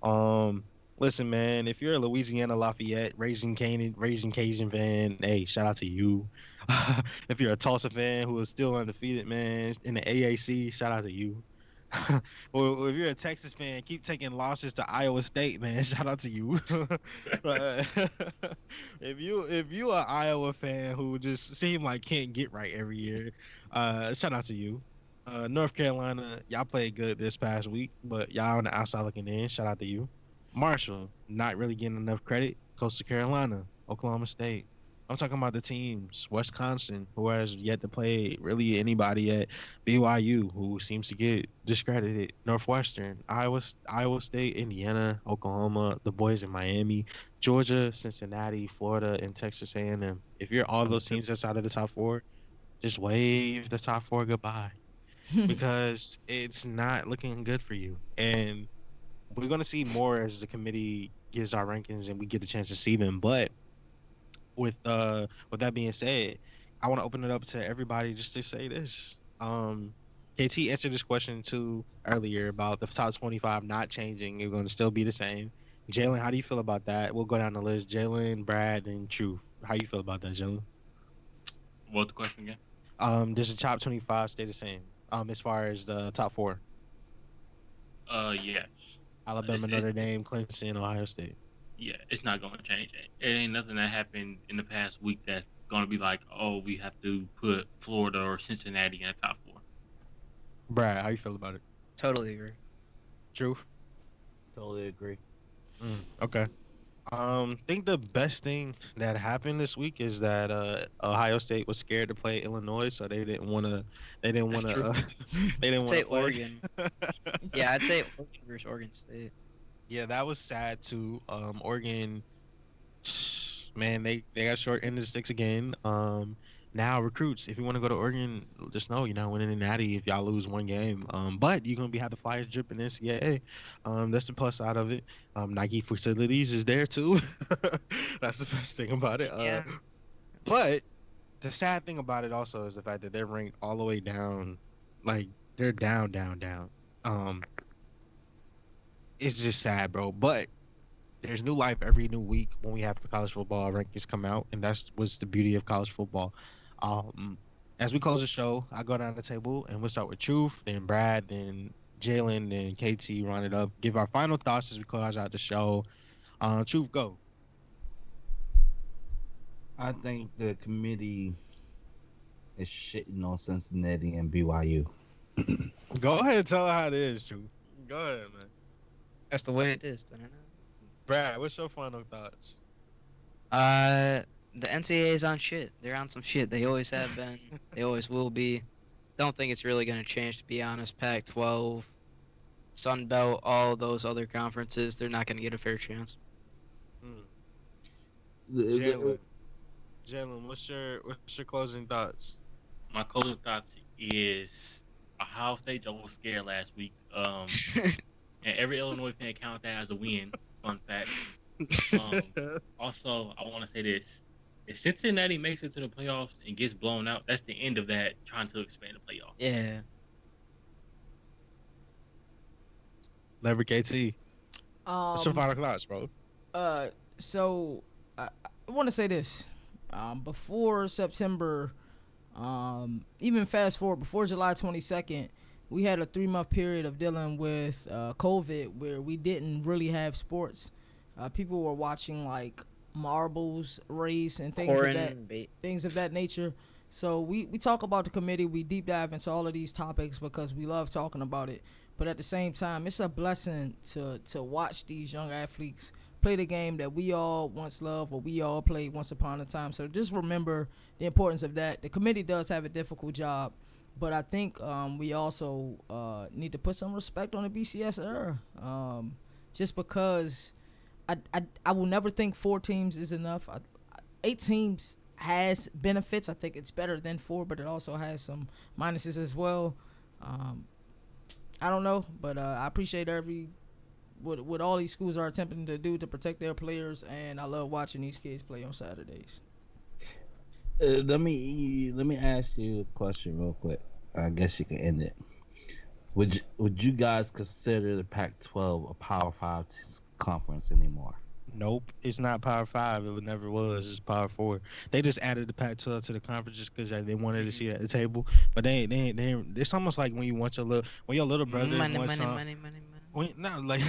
Um, Listen, man, if you're a Louisiana Lafayette Raging Cajun fan, hey, shout out to you. If you're a Tulsa fan who is still undefeated, man, in the AAC, shout out to you. Well, if you're a Texas fan, keep taking losses to Iowa State, man. Shout out to you. But if you an Iowa fan who just seem like can't get right every year, shout out to you. North Carolina, y'all played good this past week, but y'all on the outside looking in. Shout out to you. Marshall, not really getting enough credit. Coastal Carolina, Oklahoma State. I'm talking about the teams. Wisconsin, who has yet to play really anybody yet. BYU, who seems to get discredited. Northwestern, Iowa State, Indiana, Oklahoma, the boys in Miami, Georgia, Cincinnati, Florida, and Texas A&M. If you're all those teams that's out of the top four, just wave the top four goodbye because it's not looking good for you. And we're gonna see more as the committee gives our rankings and we get the chance to see them. But with that being said, I want to open it up to everybody just to say this. KT answered this question too earlier about the top 25 not changing. It's going to still be the same. Jalen, how do you feel about that? We'll go down the list. Jalen, Brad, and Truth. How you feel about that, Jalen? What's the question again? Does the top 25 stay the same? As far as the top four, Yes. Alabama, It's Notre Dame, Clemson, Ohio State. yeah, it's not gonna change. It ain't nothing that happened in the past week that's gonna be like, oh, we have to put Florida or Cincinnati in the top four. Brad, how you feel about it? Totally agree. Truth. Totally agree. Okay. Think the best thing that happened this week is that Ohio State was scared to play Illinois, so they didn't want to. They didn't That's want true. to. They didn't I'd want say to play. Oregon. Yeah, I'd say Oregon versus Oregon State. Yeah, that was sad too. Oregon, man, they got short end of the sticks again. Now recruits, if you want to go to Oregon, just know you're not winning a natty if y'all lose one game. But you're gonna have the Flyers dripping NCAA. That's the plus side of it. Nike facilities is there too. That's the best thing about it. Yeah. But the sad thing about it also is the fact that they're ranked all the way down, like they're down, down, down. Um, it's just sad, bro. But there's new life every new week when we have the college football rankings come out, and that's what's the beauty of college football. Um, as we close the show, I go down the table and we'll start with Truth, then Brad, then Jalen, then KT. Run it up. Give our final thoughts as we close out the show. Truth, go. I think the committee is shitting on Cincinnati and BYU. Go ahead and tell her how it is, Truth. Go ahead, man. That's the way it is. Brad, what's your final thoughts? The NCAA is on shit. They're on some shit. They always have been. They always will be. Don't think it's really gonna change, to be honest. Pac-12, Sun Belt, all those other conferences, they're not gonna get a fair chance. Jalen, what's your closing thoughts? My closing thoughts is Ohio State was scared last week. And every Illinois fan count that as a win. Fun fact. Also, I want to say this: if Cincinnati makes it to the playoffs and gets blown out, that's the end of that trying to expand the playoffs. Yeah. LeverettKt. What's your final thoughts, bro? So I want to say this. Before September, even fast forward before July 22nd, we had a 3-month period of dealing with COVID where we didn't really have sports. People were watching like marbles race and things of that nature. So we talk about the committee. We deep dive into all of these topics because we love talking about it. But at the same time, it's a blessing to watch these young athletes play the game that we all once loved or we all played once upon a time. So just remember the importance of that. The committee does have a difficult job, but I think we also need to put some respect on the BCS era. Just because I will never think 4 teams is enough. 8 teams has benefits. I think it's better than 4, but it also has some minuses as well. I don't know, but I appreciate what all these schools are attempting to do to protect their players, and I love watching these kids play on Saturdays. let me ask you a question real quick. I guess you can end it. Would you guys consider the Pac-12 a Power Five conference anymore? Nope, it's not Power Five. It never was. It's Power Four. They just added the Pac-12 to the conference just because they wanted to see it at the table. But It's almost like when you want when your little brother Money, wants money, some. money, money, money. When no, like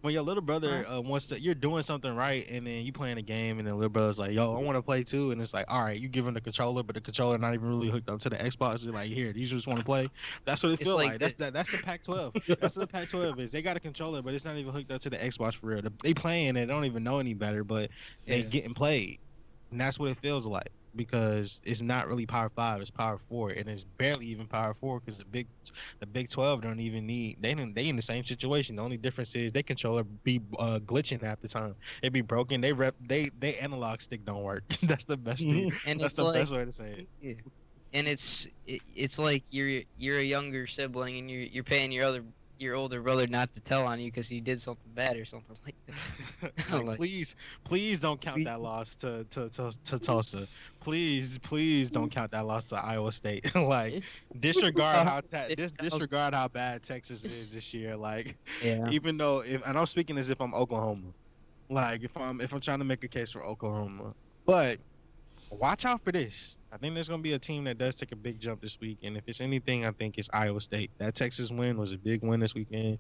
when your little brother wants to, you're doing something right, and then you playing a game, and the little brother's like, "Yo, I want to play too," and it's like, "All right, you give him the controller, but the controller not even really hooked up to the Xbox. You're like, here, you just want to play." That's what it It's feel like like. the That's the Pac-12. That's what the Pac-12 is. They got a controller, but it's not even hooked up to the Xbox for real. They playing it, they don't even know any better, but they yeah. getting played, and that's what it feels like because it's not really Power Five, it's Power Four, and it's barely even Power Four because the Big 12 don't even need they in the same situation. The only difference is they controller be glitching half the time. It be broken. They analog stick don't work. That's the best thing. And That's it's the like best way to say it. yeah. And it's like you're a younger sibling and you're paying your older brother not to tell on you because he did something bad or something like that. Like Like please don't count we, that loss to Tulsa. Please don't count that loss to Iowa State. Like It's disregard how bad Texas is it's this year. Like yeah. even though if and I'm speaking as if I'm Oklahoma. Like if I'm trying to make a case for Oklahoma. But watch out for this. I think there's gonna be a team that does take a big jump this week, and if it's anything, I think it's Iowa State. That Texas win was a big win this weekend,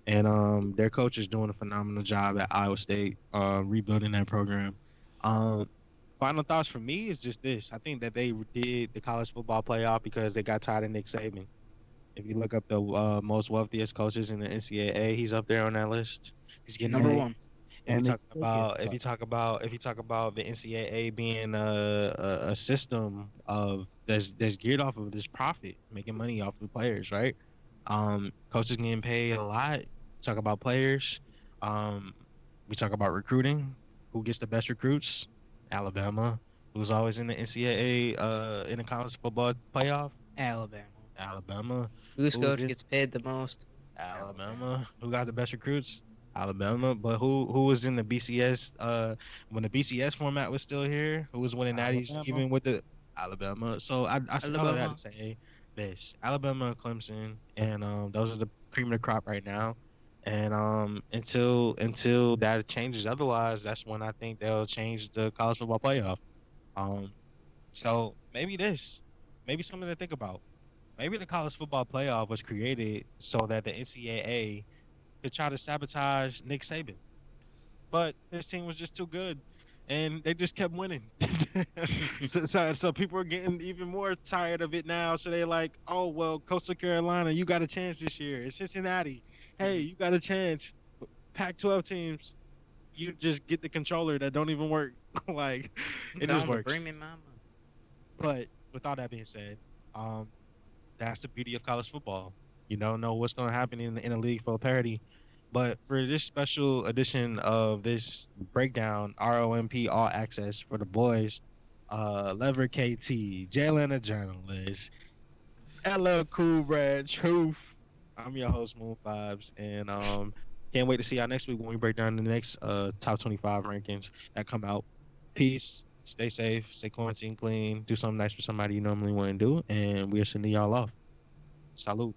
and their coach is doing a phenomenal job at Iowa State, rebuilding that program. Um, Final thoughts for me is just this: I think that they did the college football playoff because they got tired of Nick Saban. If you look up the most wealthiest coaches in the NCAA, he's up there on that list. He's getting Number And paid. one. If you and they talk still get about cut. the NCAA being a system of that's geared off of this profit, making money off of the players, right? Coaches getting paid a lot. Talk about players. Um, we talk about recruiting. Who gets the best recruits? Alabama, who's always in the NCAA in the college football playoff. Alabama. Alabama, Whose who's coach in gets paid the most? Alabama. Alabama, who got the best recruits? Alabama, but who was in the BCS when the BCS format was still here? Who was winning natties Alabama. even with the Alabama? So I say all of that to Alabama. say this: Alabama and Clemson, and those are the cream of the crop right now. And until that changes, otherwise, that's when I think they'll change the college football playoff. Um, so maybe something to think about. Maybe the college football playoff was created so that the NCAA could try to sabotage Nick Saban, but his team was just too good, and they just kept winning. So people are getting even more tired of it now. So they're like, "Oh well, Coastal Carolina, you got a chance this year. It's Cincinnati. Hey, you got a chance. Pac-12 teams, you just get the controller that don't even work. Like it Tell just him to works." bring me mama. But with all that being said, um, that's the beauty of college football. You don't know what's going to happen in a league full of parity. But for this special edition of this breakdown, ROMP All Access for the boys, LeverettKt, Jalen, a journalist, Ella Cool Brad Truth. I'm your host, Moon Vibes, and can't wait to see y'all next week when we break down the next top 25 rankings that come out. Peace. Stay safe. Stay quarantine clean. Do something nice for somebody you normally wouldn't do, and we're sending y'all off. Salute.